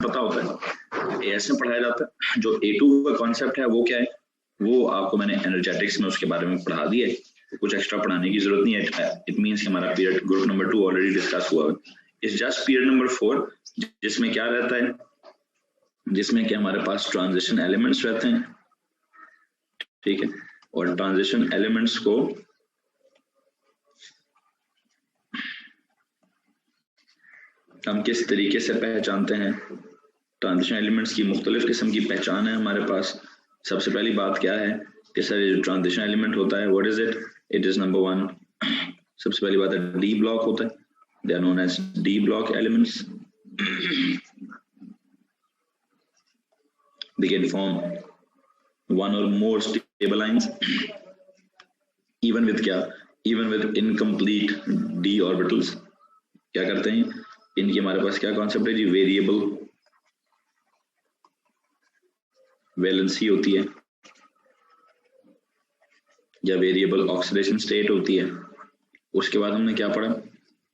पता होता है, AS में पढ़ाया जाता है। जो A2 का कॉन्सेप्ट है वो क्या है, वो आपको मैंने एनर्जेटिक्स में उसके बारे में पढ़ा दिया है, कुछ एक्स्ट्रा पढ़ाने की जरूरत नहीं है। इट मीन्स कि हमारा period group number 2 already discuss हुआ है। इट्स जस्ट पीरियड नंबर 4 जिसमें क्या रहता है, जिसमें कि हमारे पास ट्रांजिशन एलिमेंट्स रहते हैं, ठीक है। और ट्रांजिशन एलिमेंट्स को हम किस तरीके से पहचानते हैं, ट्रांजिशन एलिमेंट्स की मुख्तलिफ किस्म की पहचान है हमारे पास। सबसे पहली बात क्या है कि सर ये जो ट्रांजिशन एलिमेंट होता है what is it, it is number 1, सबसे पहली बात है डी ब्लॉक होता है, they are known as d block elements. They can form one or more stable lines even with क्या, even with incomplete d orbitals। क्या करते हैं इनकी, हमारे पास क्या कॉन्सेप्ट है जी, वेरिएबल वैलेंसी होती है या वेरिएबल ऑक्सीडेशन स्टेट होती है। उसके बाद हमने क्या पढ़ा,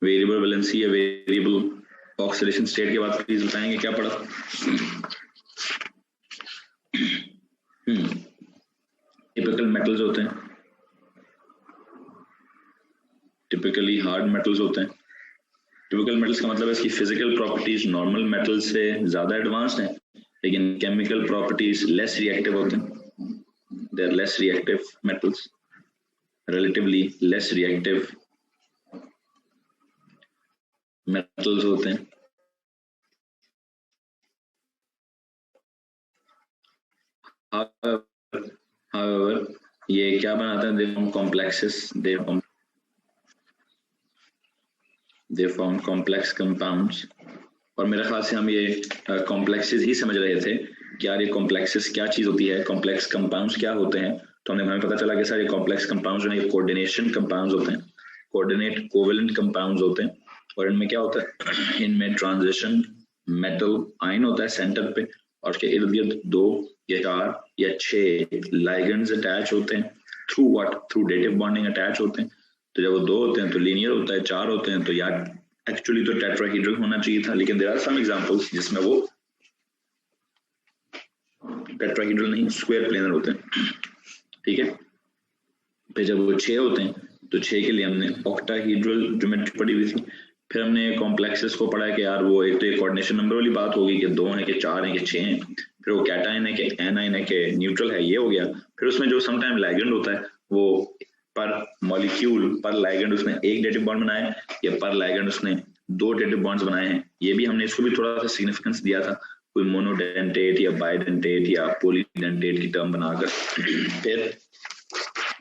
वेरिएबल वैलेंसी या वेरिएबल ऑक्सीडेशन स्टेट के बाद प्लीज बताएंगे क्या पढ़ा। टिपिकल मेटल्स होते हैं, टिपिकली हार्ड मेटल्स होते हैं। टिपिकल मेटल्स का मतलब है इसकी फिजिकल प्रॉपर्टीज नॉर्मल मेटल से ज्यादा एडवांस्ड हैं, लेकिन केमिकल प्रॉपर्टीज लेस रिएक्टिव होते हैं। They are less reactive metals, relatively less reactive metals होते हैं। However, ये क्या बनाते हैं, they form complexes, they form complex compounds. और मेरे ख्याल से हम ये कॉम्प्लेक्सेस ही समझ रहे थे कि यार ये कॉम्प्लेक्सेस क्या चीज होती है, कॉम्प्लेक्स कंपाउंड्स क्या होते हैं। तो हमें पता चला कि सर ये कॉम्प्लेक्स कंपाउंड्स जो है ये कोऑर्डिनेशन कंपाउंड्स होते हैं, कोऑर्डिनेट कोवेलेंट कंपाउंड्स होते हैं। और इनमें क्या होता है, इनमें ट्रांजिशन मेटल आयन होता है सेंटर पे, और उसके इर्द गिर्द 2 या 4 या 6 लाइगेंड्स अटैच होते हैं। Through what, through dative bonding attach होते हैं। तो जब वो 2 होते हैं तो लीनियर होता है, 4 होते हैं तो यार एक्चुअली तो टेट्राहेड्रल होना चाहिए था, लेकिन देयर आर सम एग्जांपल्स जिसमें वो टेट्राहेड्रल नहीं स्क्वायर प्लेनर होते हैं, ठीक है। फिर जब वो 6 होते हैं तो 6 के लिए हमने ऑक्टाहेड्रल ज्योमेट्री पढ़ी हुई थी। फिर हमने कॉम्प्लेक्सेस को पढ़ा है कि यार वो एक तो कोऑर्डिनेशन नंबर वाली बात होगी कि 2 है कि 4 है कि 6 है, फिर वो कैटायन है कि एनायन है कि न्यूट्रल है, ये हो गया। फिर उसमें जो समटाइम लाइगेंड होता है वो पर मॉलिक्यूल पर लाइगेंड उसने एक डेटिव बॉन्ड बनाया है या पर लाइगेंड उसने 2 डेटिव बॉन्ड्स बनाए हैं। ये भी हमने इसको भी थोड़ा सा सिग्निफिकेंस दिया था, कोई मोनोडेंटेट या बाइडेंटेट या पॉलीडेंटेट की टर्म बनाकर। फिर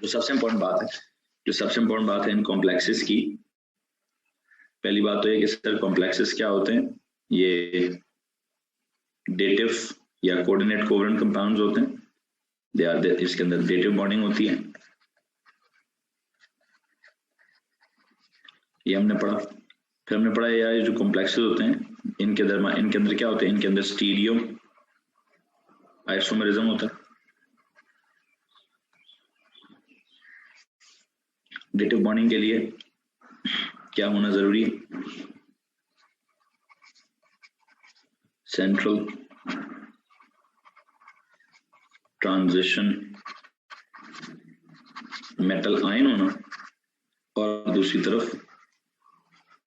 जो सबसे इम्पोर्टेंट बात है इन कॉम्प्लेक्सेस की, पहली बात तो ये कि सर कॉम्प्लेक्सेस क्या होते हैं, ये डेटिव या कोऑर्डिनेट कोवेलेंट कंपाउंड्स होते हैं। दे आर, इसके अंदर डेटिव बॉन्डिंग होती है, ये हमने पढ़ा। फिर हमने पढ़ा यार जो कॉम्प्लेक्सेस होते हैं इनके अंदर क्या होते हैं, इनके अंदर स्टीरियो आइसोमेरिज्म होता है। डेटिव बॉन्डिंग के लिए क्या होना जरूरी है, सेंट्रल ट्रांजिशन मेटल आयन होना और दूसरी तरफ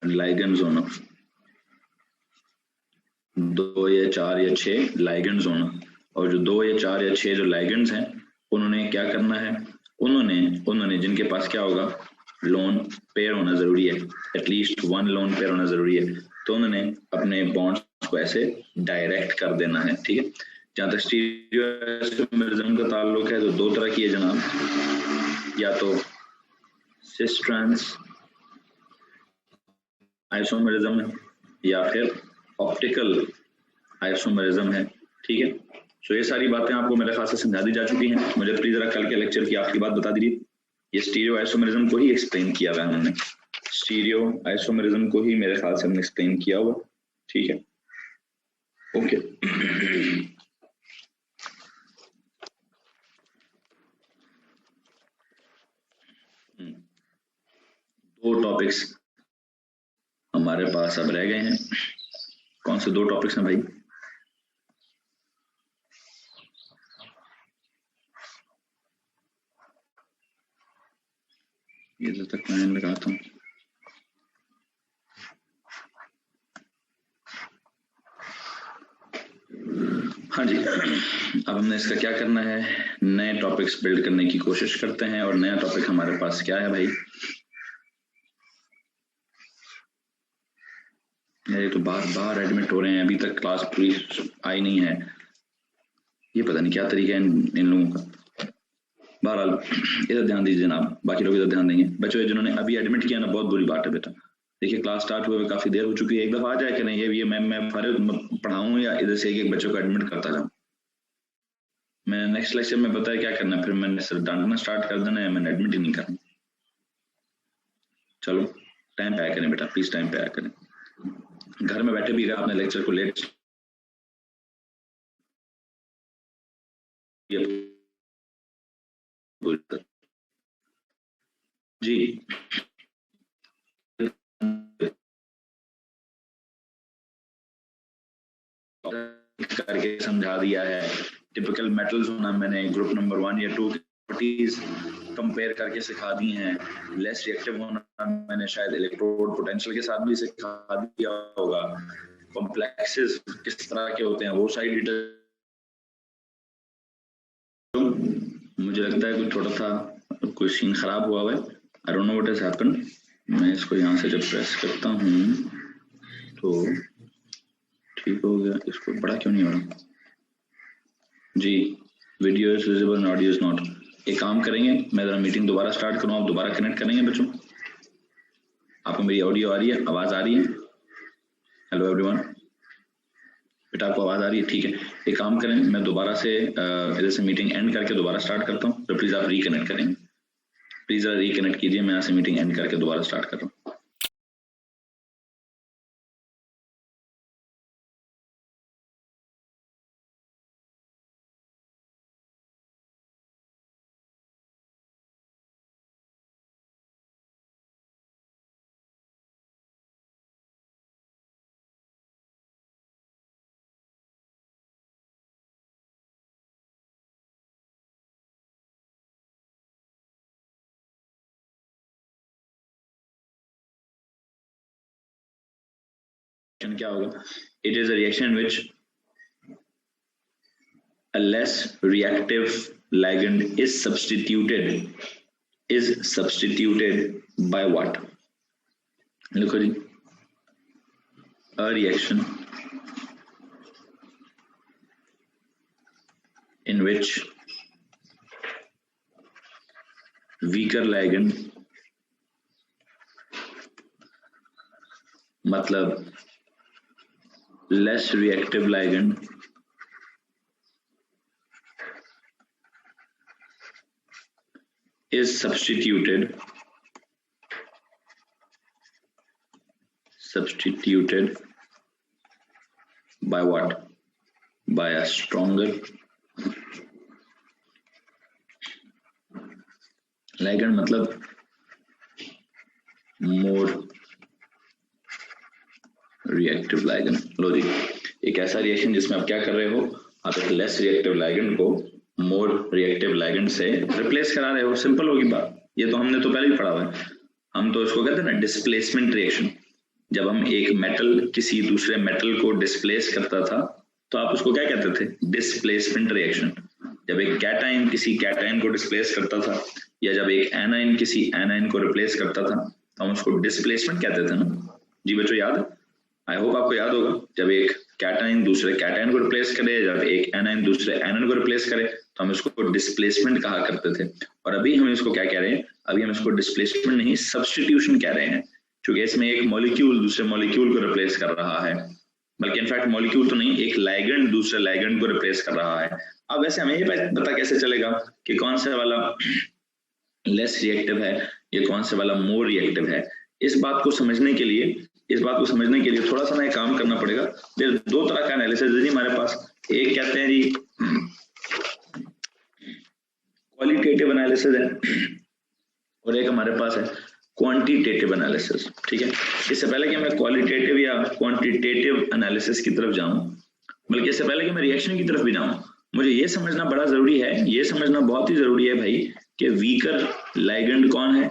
लाइगेंड्स होना, 2 या 4 या 6 लाइगेंड्स होना। और जो 2 या 4 या 6 जो लाइगेंड्स हैं उन्होंने क्या करना है, उन्होंने जिनके पास क्या होगा, लोन पेयर होना जरूरी है, एटलीस्ट 1 लोन पेयर होना जरूरी है। तो उन्होंने अपने बॉन्ड्स को ऐसे डायरेक्ट कर देना है, ठीक है। जहां तक स्टीरियोइसोमेरिज्म का ताल्लुक है तो 2 तरह की है जनाब, या तो सिस ट्रांस आइसोमेरिज्म है या फिर ऑप्टिकल आइसोमेरिज्म है, ठीक है। तो ये सारी बातें आपको मेरे ख्याल से समझा दी जा चुकी हैं। मुझे प्लीज जरा कल के लेक्चर की आखिरी बात बता दीजिए, ये स्टीरियो आइसोमेरिज्म को ही एक्सप्लेन किया हुआ है हमने, स्टीरियो आइसोमेरिज्म को ही मेरे ख्याल से हमने एक्सप्लेन किया हुआ, ठीक है, ओके। दो टॉपिक्स हमारे पास अब रह गए हैं। कौन से 2 टॉपिक्स हैं भाई, इधर तक मैं लगाता हूँ। हाँ जी, अब हमने इसका क्या करना है, नए टॉपिक्स बिल्ड करने की कोशिश करते हैं। और नया टॉपिक हमारे पास क्या है भाई, ये तो बार बार एडमिट हो रहे हैं, अभी तक क्लास पूरी आई नहीं है, ये पता नहीं क्या तरीका है इन लोगों का। बहरहाल इधर ध्यान दीजिए जनाब, बाकी लोग इधर ध्यान देंगे। बच्चों जिन्होंने अभी एडमिट किया ना, बहुत बुरी बात है बेटा। देखिए क्लास स्टार्ट हुए काफी देर हो चुकी है, एक दफा आ जाए कि नहीं ये मैं पढ़ाऊँ या इधर से एक बच्चों को एडमिट करता जाऊँ। मैं नेक्स्ट लेक्चर में बताया क्या करना है, फिर मैंने सिर्फ डांटना स्टार्ट कर देना है, मैंने एडमिट ही नहीं करना। चलो टाइम पे आया करें बेटा, प्लीज टाइम पे आया करें। घर में बैठे भी अगर आपने लेक्चर को लेट जी करके समझा दिया है। टिपिकल मेटल्स होना मैंने ग्रुप नंबर 1 या 2 प्रॉपर्टीज कंपेयर करके सिखा दी हैं। लेस रिएक्टिव होना मैंने शायद इलेक्ट्रोड पोटेंशियल के साथ भी सिखा दिया होगा। कॉम्प्लेक्सेस किस तरह के होते हैं वो सारी डिटेल। मुझे लगता है कुछ थोड़ा सा कोई सीन खराब हुआ है, I don't know what has happened. मैं इसको यहाँ से जब प्रेस करता हूँ तो ठीक हो गया, इसको बड़ा क्यों नहीं हो रहा जी। Video is visible and audio is not. एक काम करेंगे, मैं जरा मीटिंग दोबारा स्टार्ट करूँ, आप दोबारा कनेक्ट करेंगे बच्चों। आपको मेरी ऑडियो आ रही है, आवाज आ रही है? हेलो एवरीवन, बेटा आपको आवाज आ रही है? ठीक है, एक काम करें, मैं दोबारा से इधर से मीटिंग एंड करके दोबारा स्टार्ट करता हूँ, तो प्लीज आप रिकनेक्ट करेंगे। प्लीज रिकनेक्ट कीजिए, मैं यहाँ से मीटिंग एंड करके दोबारा स्टार्ट कर रहा हूँ। क्या होगा? It is a reaction in which a less reactive ligand is substituted by what? लिखो जी, a reaction in which weaker ligand, मतलब less reactive ligand is substituted by what? By a stronger ligand, मतलब more reactive ligand। लो जी, एक ऐसा reaction जिसमें आप क्या कर रहे हो, आप एक लेस रिएक्टिव ligand को मोर रिएक्टिव ligand से रिप्लेस करा रहे हो। सिंपल होगी बात, ये तो हमने तो पहले ही पढ़ा हुआ है। हम तो इसको कहते हैं ना डिस्प्लेसमेंट रिएक्शन। जब हम एक मेटल किसी दूसरे मेटल को डिस्प्लेस करता था तो आप उसको क्या कहते थे? Displacement reaction. जब एक कैटाइन किसी कैटाइन को डिस्प्लेस करता था, या जब एक एनाइन किसी एनाइन को रिप्लेस करता था, तो हम उसको डिस्प्लेसमेंट कहते थे ना जी। बच्चों याद है? आई होप आपको याद होगा। जब एक कैटाइन दूसरे कैटाइन को रिप्लेस करे, जब एक एनाइन दूसरे एनाइन को रिप्लेस करे, तो हम इसको डिस्प्लेसमेंट कहा करते थे। और अभी हम इसको क्या कह रहे हैं? अभी हम इसको डिस्प्लेसमेंट नहीं, सब्स्टिट्यूशन कह रहे हैं, क्योंकि इसमें एक मॉलिक्यूल दूसरे मॉलिक्यूल को रिप्लेस कर रहा है। बल्कि इनफैक्ट मॉलिक्यूल तो नहीं, एक लाइगेंड दूसरे लाइगेंड को रिप्लेस कर रहा है। अब वैसे हमें ये पता कैसे चलेगा कि कौन से वाला लेस रिएक्टिव है या कौन से वाला मोर रिएक्टिव है? इस बात को समझने के लिए थोड़ा सा ना काम करना पड़ेगा। दो तरह का एनालिसिस है जी हमारे पास। एक कहते हैं जी क्वालिटेटिव एनालिसिस है, और एक हमारे पास है क्वांटिटेटिव एनालिसिस। ठीक है, इससे पहले कि मैं क्वालिटेटिव या क्वांटिटेटिव एनालिसिस की तरफ जाऊं, बल्कि इससे पहले कि मैं रिएक्शन की तरफ भी जाऊं, मुझे ये समझना बड़ा जरूरी है, ये समझना बहुत ही जरूरी है भाई कि वीकर लाइगेंड कौन है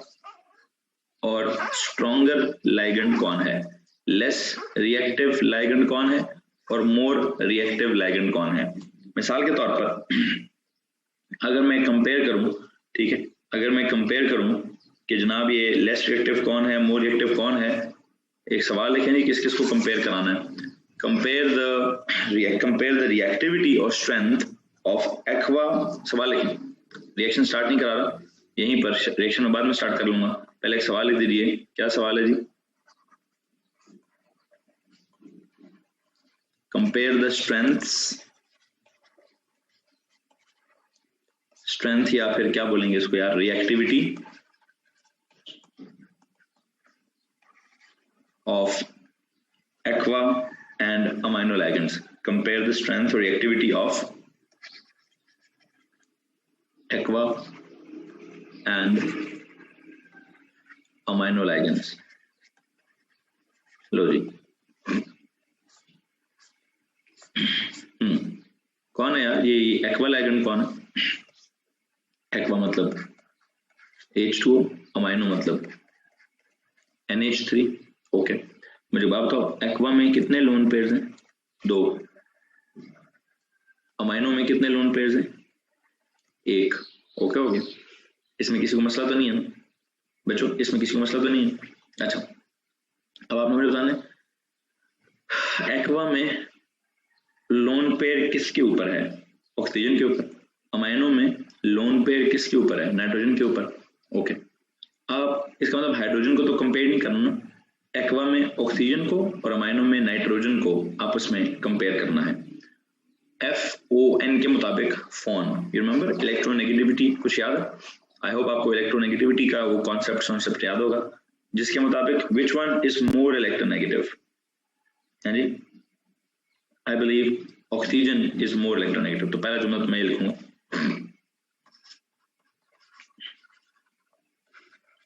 और स्ट्रॉन्गर लाइगेंड कौन है, लेस रिएक्टिव लाइगेंड कौन है और मोर रिएक्टिव लाइगेंड कौन है। मिसाल के तौर पर अगर मैं कंपेयर करूं, ठीक है, अगर मैं कंपेयर करूं कि जनाब ये लेस रिएक्टिव कौन है, मोर रिएक्टिव कौन है, एक सवाल लिखें जी किस किस को कंपेयर कराना है। कंपेयर द रिएक्टिविटी और स्ट्रेंथ ऑफ एक्वा, सवाल लिखें, रिएक्शन स्टार्ट नहीं करा रहा, यहीं पर रिएक्शन में बाद में स्टार्ट कर लूंगा, पहले एक सवाल लिख दीजिए। क्या सवाल है जी? कंपेयर द स्ट्रेंथ या फिर क्या बोलेंगे इसको यार, reactivity of aqua and amino ligands. Compare the strength और reactivity of aqua and amino ligands. लो जी, कौन है यार ये एक्वा लिगेंड कौन है? एक्वा मतलब H2O, अमाइनो मतलब NH3। ओके, मुझे बात बताओ एक्वा में कितने लोन पेयर्स हैं? 2। अमाइनो में कितने लोन पेयर्स हैं? 1। ओके हो गया, इसमें किसी को मसला तो नहीं है ना बच्चों, इसमें किसी को मसला तो नहीं है। अच्छा, अब आपने मुझे बताना है एक्वा में लोन पेयर किसके ऊपर है? ऑक्सीजन के ऊपर। अमाइनो में लोन पेयर किसके ऊपर है? नाइट्रोजन के ऊपर। ओके, अब इसका मतलब हाइड्रोजन को तो कंपेयर नहीं करना ना, एक्वा में ऑक्सीजन को और अमाइनो में नाइट्रोजन को आपस में कंपेयर करना है। FON के मुताबिक फोन, यू रिमेंबर इलेक्ट्रोनेगेटिविटी, कुछ याद है? आई होप आपको इलेक्ट्रोनेगेटिविटी का वो कॉन्सेप्ट याद होगा, जिसके मुताबिक which one is more electronegative? है जी, I believe oxygen is more electronegative. तो पहला जुमला तो मैं ये लिखूंगा,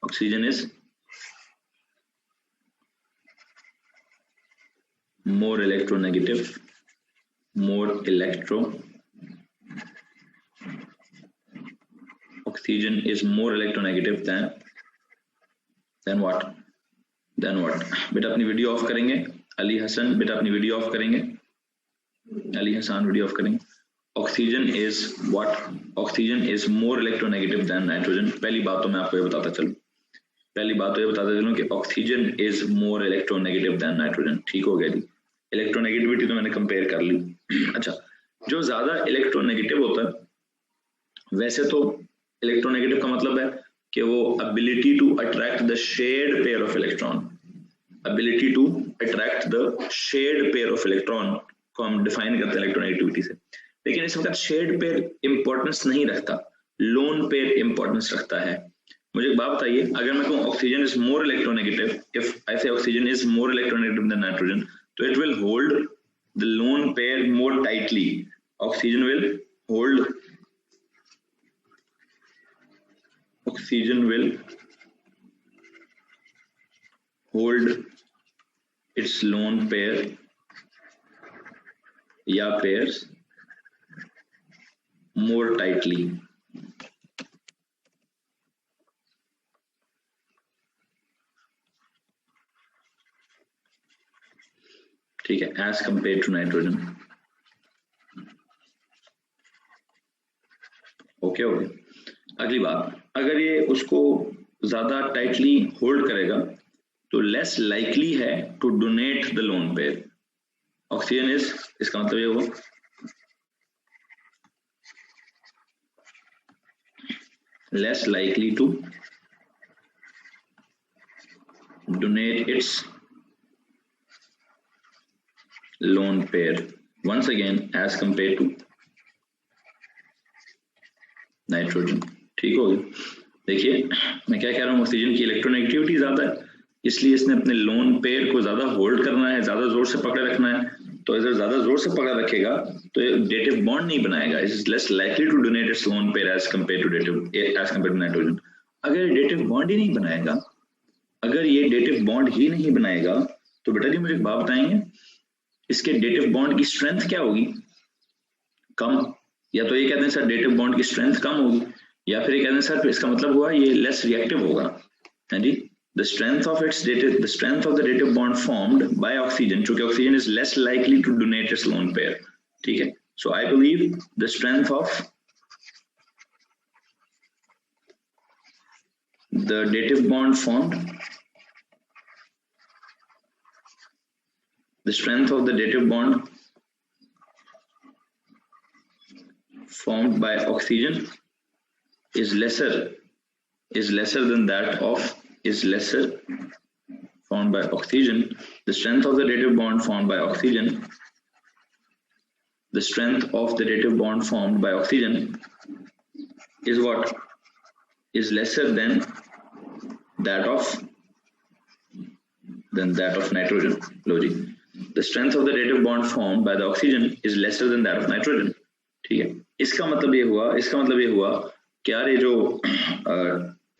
oxygen is more electronegative oxygen is more electronegative than what? बेटा अपनी वीडियो ऑफ करेंगे, अली हसन बेटा अपनी वीडियो ऑफ करेंगे, अली हसन वीडियो ऑफ करेंगे। Oxygen is more electronegative than nitrogen. पहली बात तो मैं आपको ये बताता चलूं कि oxygen is more electronegative than nitrogen. ठीक हो गया जी, इलेक्ट्रोनेगेटिविटी तो मैंने कंपेयर कर ली। अच्छा, जो ज्यादा इलेक्ट्रोनेगेटिव होता है, वैसे तो इलेक्ट्रोनेगेटिव का मतलब है कि वो ability to attract the shared pair of electron, ability to attract the shared pair of electron को हम डिफाइन करते हैं इलेक्ट्रोनेगेटिविटी से। लेकिन इस वक्त शेयर्ड पेयर इंपॉर्टेंस नहीं रखता, लोन पेयर इंपॉर्टेंस रखता है। मुझे एक बात बताइए, अगर मैं कहूँ oxygen is more electronegative, if I say oxygen is more electronegative than nitrogen, तो it will hold the lone pair more tightly. Oxygen will hold its lone pair या pairs more tightly। ठीक है, as compare to nitrogen. Okay हो गया। अगली बात, अगर ये उसको ज्यादा टाइटली होल्ड करेगा तो लेस लाइकली है to donate the lone pair. Oxygen is, इसका मतलब ये हुआ less likely to donate its lone pair once again as compared to nitrogen. ठीक हो गया। देखिए मैं क्या कह रहा हूँ, ऑक्सीजन की इलेक्ट्रोनेगेटिविटी ज्यादा है, इसलिए इसने अपने लोन पेयर को ज्यादा होल्ड करना है, ज्यादा जोर से पकड़े रखना है। तो अगर ज्यादा जोर से पकड़ रखेगा तो डेटिव बॉन्ड नहीं बनाएगा, it is less likely to donate its lone pair as compare to nitrogen. अगर डेटिव बॉन्ड ही नहीं बनाएगा, अगर ये डेटिव बॉन्ड ही नहीं बनाएगा तो बेटा जी मुझे एक बात बताएंगे, इसके डेटिव बॉन्ड की स्ट्रेंथ क्या होगी? कम। या तो ये कहते हैं सर डेटिव बॉन्ड की स्ट्रेंथ कम होगी, या फिर ये कहते हैं सर इसका मतलब हुआ ये लेस रिएक्टिव होगा। है जी, the strength of the dative bond formed by oxygen, चूंकि oxygen is less likely to donate its lone pair, ठीक है. So I believe the strength of the dative bond formed, the strength of the dative bond formed by oxygen is lesser than that of formed by oxygen. The strength of the dative bond formed by oxygen, the strength of the dative bond formed by oxygen is what? Is lesser than that of nitrogen. Logic. The strength of the dative bond formed by the oxygen is lesser than that of nitrogen. ठीक है. इसका मतलब ये हुआ कि यार ये जो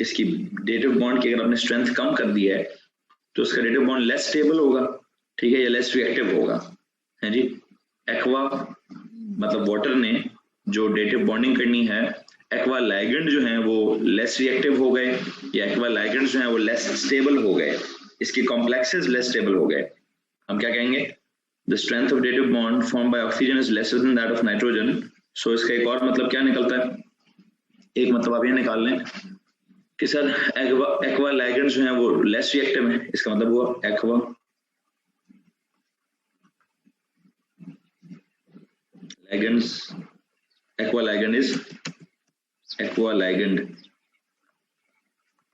इसकी डेटिव बॉन्ड की अगर आपने स्ट्रेंथ कम कर दी है तो उसका डेटिव बॉन्ड लेस स्टेबल होगा, ठीक है, या लेस रिएक्टिव होगा, है जी. एक्वा मतलब वाटर ने जो डेटिव बॉन्डिंग करनी है, एक्वा लाइगेंड जो हैं वो लेस रिएक्टिव हो गए या एक्वा लाइगेंड जो हैं वो लेस स्टेबल हो गए, इसके कॉम्प्लेक्सेस लेस स्टेबल हो गए. हम क्या कहेंगे? The strength of dative bond form by oxygen is lesser than that of nitrogen. So इसका एक और मतलब क्या निकलता है? एक मतलब आप ये निकाल लें कि सर एक्वा लाइगेंड जो हैं वो लेस रिएक्टिव हैं. इसका मतलब हुआ aqua ligand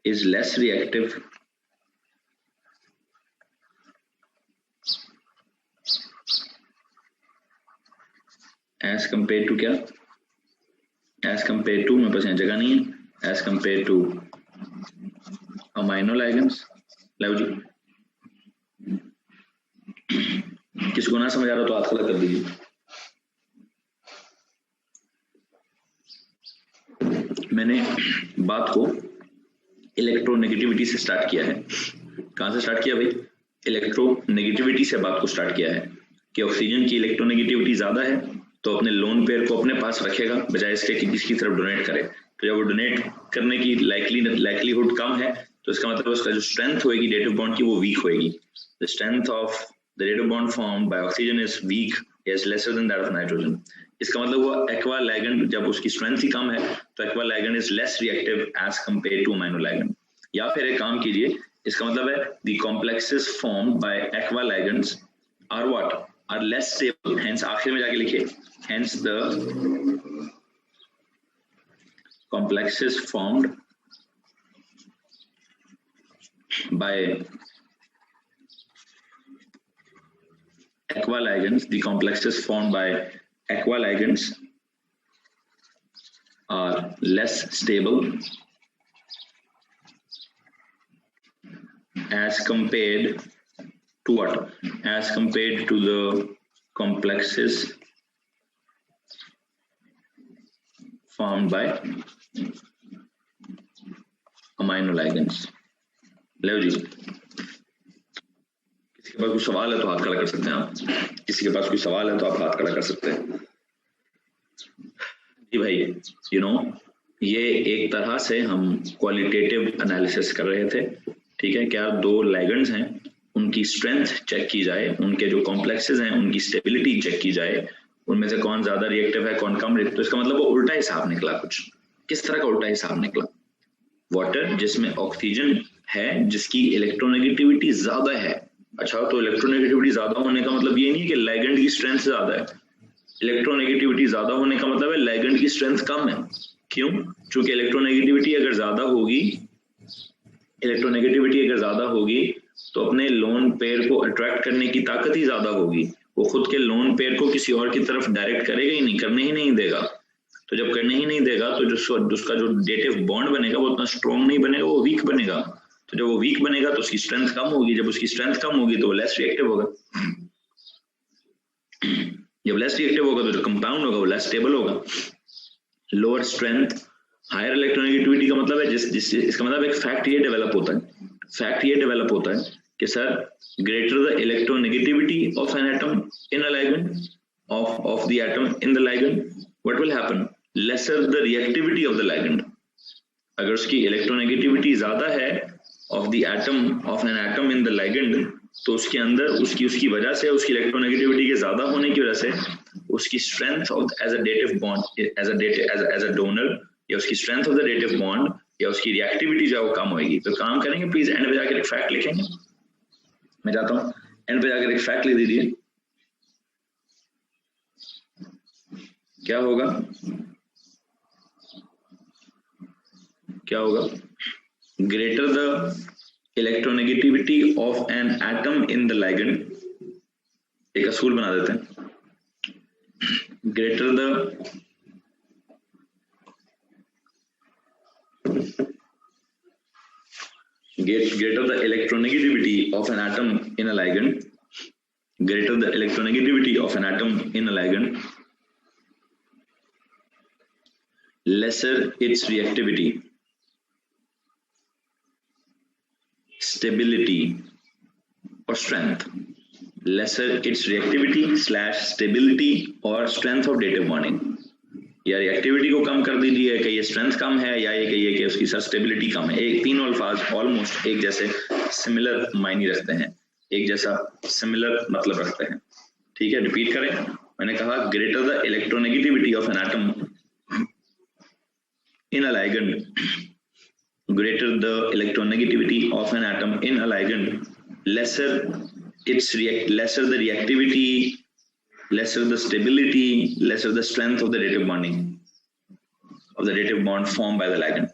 is less reactive as compared to क्या? As compared to, मेरे पास यहाँ जगह नहीं है, as compared to amino ligands. लो जी, किसको ना समझ आ रहा तो हाथ खड़ा कर दीजिए. मैंने बात को इलेक्ट्रोनेगेटिविटी से स्टार्ट किया है. कहां से स्टार्ट किया भाई? इलेक्ट्रोनेगेटिविटी से बात को स्टार्ट किया है कि ऑक्सीजन की इलेक्ट्रोनेगेटिविटी ज्यादा है तो अपने लोन पेयर को अपने पास रखेगा बजाय इसके कि किसकी तरफ डोनेट करे. तो जब वो डोनेट करने की लाइकलीहुड कम है तो इसका मतलब उसका जो स्ट्रेंथ होगी डेटिव बॉन्ड की वो वीक होगी. The strength of the dative bond formed by oxygen is weak, is lesser than that of nitrogen. इसका मतलब हुआ एक्वा लाइगेंड जब उसकी स्ट्रेंथ ही कम है तो aqua ligand is less reactive as compare to amino ligand. या फिर एक काम कीजिए, इसका मतलब है the complexes formed by aqua ligands are what? Are less stable. Hence आखिर में जाके लिखिए, hence the complexes formed by aqua ligands, the complexes formed by aqua ligands are less stable as compared to what? As compared to the complexes formed by amino ligands. लो जी, किसी के पास कोई सवाल है तो हाथ खड़ा कर सकते हैं आप. किसी के पास कोई सवाल है तो आप हाथ खड़ा कर सकते हैं. जी भाई, ये एक तरह से हम क्वालिटेटिव एनालिसिस कर रहे थे. ठीक है, क्या दो लाइगेंड्स हैं उनकी स्ट्रेंथ चेक की जाए, उनके जो कॉम्प्लेक्सेस हैं उनकी स्टेबिलिटी चेक की जाए, उनमें से कौन ज्यादा रिएक्टिव है कौन कम रिएक्टिव. तो इसका मतलब वो उल्टा हिसाब निकला. कुछ किस तरह का उल्टा हिसाब निकला? वाटर जिसमें ऑक्सीजन है जिसकी इलेक्ट्रोनेगेटिविटी ज्यादा है. अच्छा, तो इलेक्ट्रोनेगेटिविटी ज्यादा होने का मतलब ये नहीं है कि लाइगेंड की स्ट्रेंथ ज्यादा है. इलेक्ट्रोनेगेटिविटी ज्यादा होने का मतलब है लाइगेंड की स्ट्रेंथ कम है. क्यों? क्योंकि इलेक्ट्रोनेगेटिविटी अगर ज्यादा होगी तो अपने लोन पेयर को अट्रैक्ट करने की ताकत ही ज्यादा होगी. वो खुद के लोन पेयर को किसी और की तरफ डायरेक्ट करेगा ही नहीं, करने ही नहीं देगा. तो जब करने ही नहीं देगा तो उसका जो डेटिव बॉन्ड बनेगा वो उतना स्ट्रॉन्ग नहीं बनेगा, वो वीक बनेगा. तो जब वो वीक बनेगा तो उसकी स्ट्रेंथ कम होगी. जब उसकी स्ट्रेंथ कम होगी तो वो लेस रिएक्टिव होगा. जब लेस रिएक्टिव होगा तो जो कंपाउंड होगा वो लेस स्टेबल होगा. लोअर स्ट्रेंथ हायर इलेक्ट्रोनेगेटिविटी का मतलब है इसका मतलब एक फैक्ट ये डेवलप होता है कि sir greater the electronegativity of an atom in a ligand of the atom in the ligand, what will happen? Lesser the reactivity of the ligand. अगर उसकी इलेक्ट्रोनेगेटिविटी ज्यादा है of the atom of an atom in the ligand, तो उसके अंदर उसकी वजह से, उसकी इलेक्ट्रोनेगेटिविटी के ज्यादा होने की वजह से उसकी strength of as a dative bond as a donor, या उसकी strength of the dative bond या उसकी रिएक्टिविटी जो है वो कम होगी। तो काम करेंगे प्लीज, एंड पे जाकर एक फैक्ट लिखेंगे। मैं चाहता हूँ एंड पे जाकर एक फैक्ट लिख दीजिए। क्या होगा, क्या होगा? Greater the electronegativity of an atom in the ligand, एक असूल बना देते हैं, greater the electronegativity of an atom in a ligand, greater the electronegativity of an atom in a ligand, lesser its reactivity, stability or strength, lesser its reactivity / stability or strength of dative bonding। या reactivity को कम कर दीजिए, कहिए strength कम है, या ये कहिए कि उसकी स्टेबिलिटी कम है। एक तीनों अल्फाज ऑलमोस्ट एक जैसे सिमिलर मायने रखते हैं, एक जैसा सिमिलर मतलब रखते हैं। ठीक है, रिपीट करें। मैंने कहा greater the electronegativity of an atom in a ligand, greater the electronegativity of an atom in a ligand, lesser the reactivity, lesser the stability, lesser the strength of the dative bonding, of the dative bond formed by the ligand,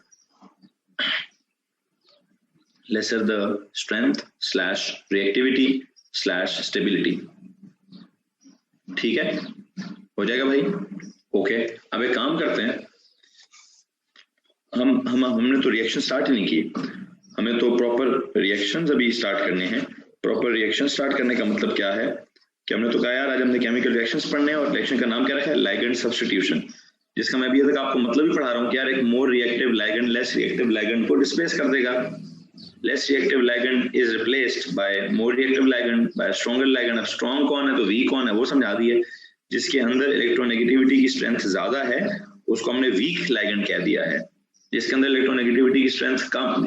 lesser the strength / reactivity / stability। ठीक है, हो जाएगा भाई? Okay, अब एक काम करते हैं, हमने तो रिएक्शन स्टार्ट ही नहीं की, हमें तो प्रॉपर रिएक्शंस अभी स्टार्ट करने हैं। प्रॉपर रिएक्शन स्टार्ट करने का मतलब क्या है कि हमने तो कहा यार आज हमने केमिकल रिएक्शंस पढ़ने हैं, और रिएक्शन का नाम क्या रखा है? लिगेंड सब्स्टिट्यूशन, जिसका मैं अभी तक आपको मतलब भी पढ़ा रहा हूँ कि यार एक more reactive ligand less reactive ligand को डिस्प्लेस कर देगा। Less reactive ligand is replaced by more reactive ligand by stronger ligand. अब स्ट्रॉन्ग कौन है तो वीक कौन है वो समझा दिए। जिसके अंदर इलेक्ट्रोनेगेटिविटी की स्ट्रेंथ ज्यादा है उसको हमने वीक लिगेंड कह दिया है। जिसके अंदर इलेक्ट्रोनेगेटिविटी की स्ट्रेंथ कम,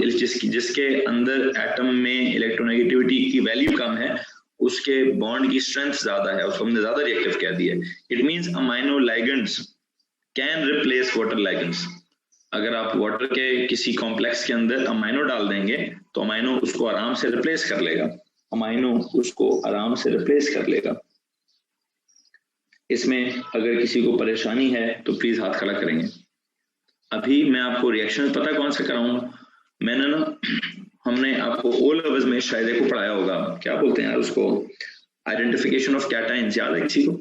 जिसके अंदर एटम में इलेक्ट्रोनेगेटिविटी की वैल्यू कम है उसके बॉन्ड की स्ट्रेंथ ज्यादा है, उसको हमने ज्यादा रिएक्टिव कह दिया। It means amino ligands can replace water ligands. अगर आप वाटर के किसी कॉम्प्लेक्स के अंदर अमाइनो डाल देंगे तो अमाइनो उसको आराम से रिप्लेस कर लेगा, अमाइनो उसको आराम से रिप्लेस कर लेगा। इसमें अगर किसी को परेशानी है तो प्लीज हाथ खड़ा करेंगे। अभी मैं आपको रिएक्शन पता कौन सा कराऊं, मैंने ना, हमने आपको ओ लेवल्स में शायद को पढ़ाया होगा, क्या बोलते हैं यार उसको, आइडेंटिफिकेशन ऑफ कैटायंस, याद है किसी को?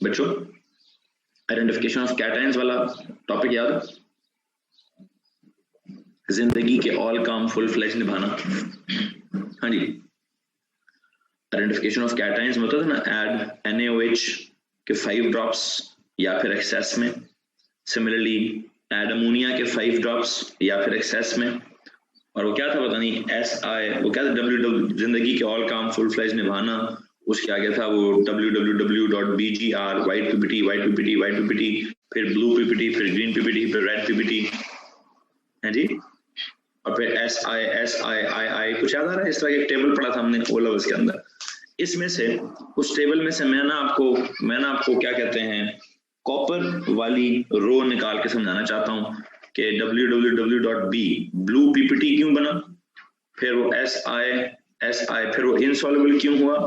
बच्चों आइडेंटिफिकेशन ऑफ कैटायंस वाला टॉपिक याद है? जिंदगी के ऑल काम फुल फ्लेज निभाना। हाँ जी, आइडेंटिफिकेशन ऑफ कैटायंस मतलब है ना, ऐड NaOH के 5 ड्रॉप्स या फिर एक्सेस में, सिमिलरली ऐड अमोनिया के 5 ड्रॉप्स या फिर एक्सेस में, और वो क्या था पता नहीं SI, वो क्या था, WW जिंदगी के ऑल काम फुल फ्लेज निभाना, उसके आगे था वो www.bgr, white ppt, white ppt, white ppt, फिर ब्लू ppt, फिर ग्रीन ppt, फिर रेड ppt है जी, और फिर SI कुछ याद आ रहा है? इस तरह एक टेबल पढ़ा था हमने ओ लेवल्स के अंदर। इसमें से उस टेबल में से मैं ना आपको क्या कहते हैं, कॉपर वाली रो निकाल के समझाना चाहता हूं कि www.b ब्लू ppt क्यों बना, फिर वो SI फिर वो इनसॉल्युबल क्यों हुआ,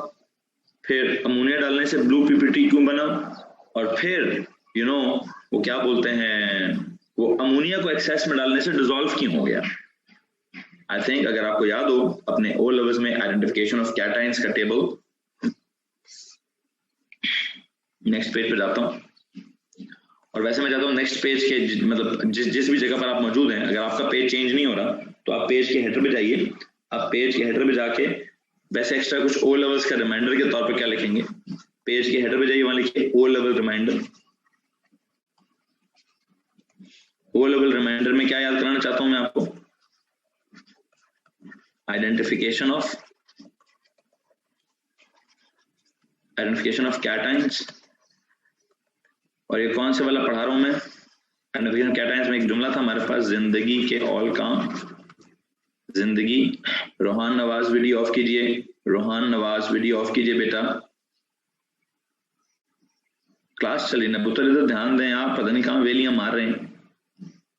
फिर अमोनिया डालने से ब्लू ppt क्यों बना, और फिर वो क्या बोलते हैं, वो अमोनिया को एक्सेस में डालने से डिसॉल्व क्यों हो गया। आई थिंक अगर आपको याद हो अपने ओ लेवल्स में आइडेंटिफिकेशन ऑफ कैटायंस का टेबल, नेक्स्ट पेज पे जाता हूं, और वैसे मैं चाहता हूं नेक्स्ट पेज के मतलब जिस भी जगह पर आप मौजूद हैं, अगर आपका पेज चेंज नहीं हो रहा तो आप पेज के हेडर पे जाइए। आप पेज के हेडर पे जाके वैसे एक्स्ट्रा कुछ ओ लेवल्स का रिमाइंडर के तौर पर क्या लिखेंगे, पेज के हेडर पे जाइए, वहां लिखिए O level reminder. O level reminder में क्या याद कराना चाहता हूं मैं आपको, आइडेंटिफिकेशन ऑफ कैटायंस, और ये कौन से वाला पढ़ा रहा हूं मैं, आइडेंटिफिकेशन कैटायंस में एक जुमला था हमारे पास, जिंदगी के ऑल काम, जिंदगी। रोहान नवाज वीडियो ऑफ कीजिए, रोहान नवाज वीडियो ऑफ कीजिए बेटा, क्लास चली ना पुत्र, इधर ध्यान दें आप, पता नहीं कहाँ वेलियां मार रहे हैं,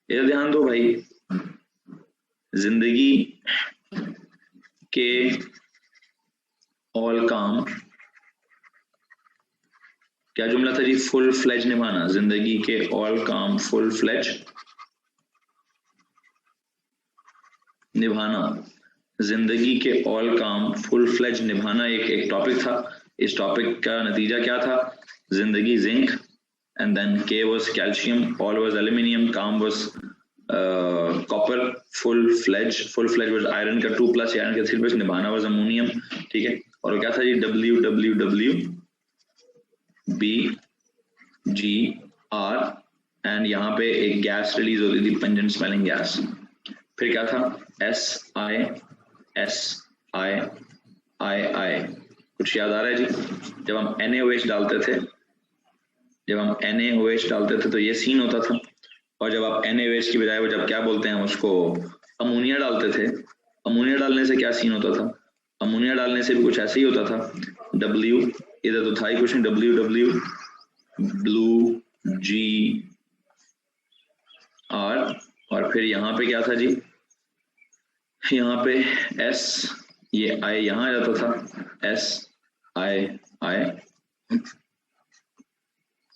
इधर ध्यान दो भाई। जिंदगी के ऑल काम, क्या जुमला था जी? फुल फ्लेज निभाना, जिंदगी के ऑल काम फुल फ्लेज निभाना, जिंदगी के ऑल काम फुल फ्लेज निभाना एक टॉपिक था। इस टॉपिक का नतीजा क्या था? जिंदगी जिंक, एंड देन के was calcium, all was aluminium, काम was copper, full fledge was iron का 2+ आयरन का 3+, निभाना वाज अमोनियम, ठीक है। और क्या था जी? WWWBGR, एंड यहाँ पे एक गैस रिलीज होती थी, पंजेंट स्मेलिंग गैस। फिर क्या था? SI, कुछ याद आ रहा है जी? जब हम NaOH डालते थे, तो ये सीन होता था, और जब आप NaOH की बजाय वो जब क्या बोलते हैं उसको, अमोनिया डालते थे, अमोनिया डालने से क्या सीन होता था? अमोनिया डालने से भी कुछ ऐसे ही होता था। W, इधर तो था ही कुछ नहीं, WW ब्लू GR, और फिर यहाँ पे क्या था जी? यहाँ पे S, ये I यहाँ आ जाता था, SI।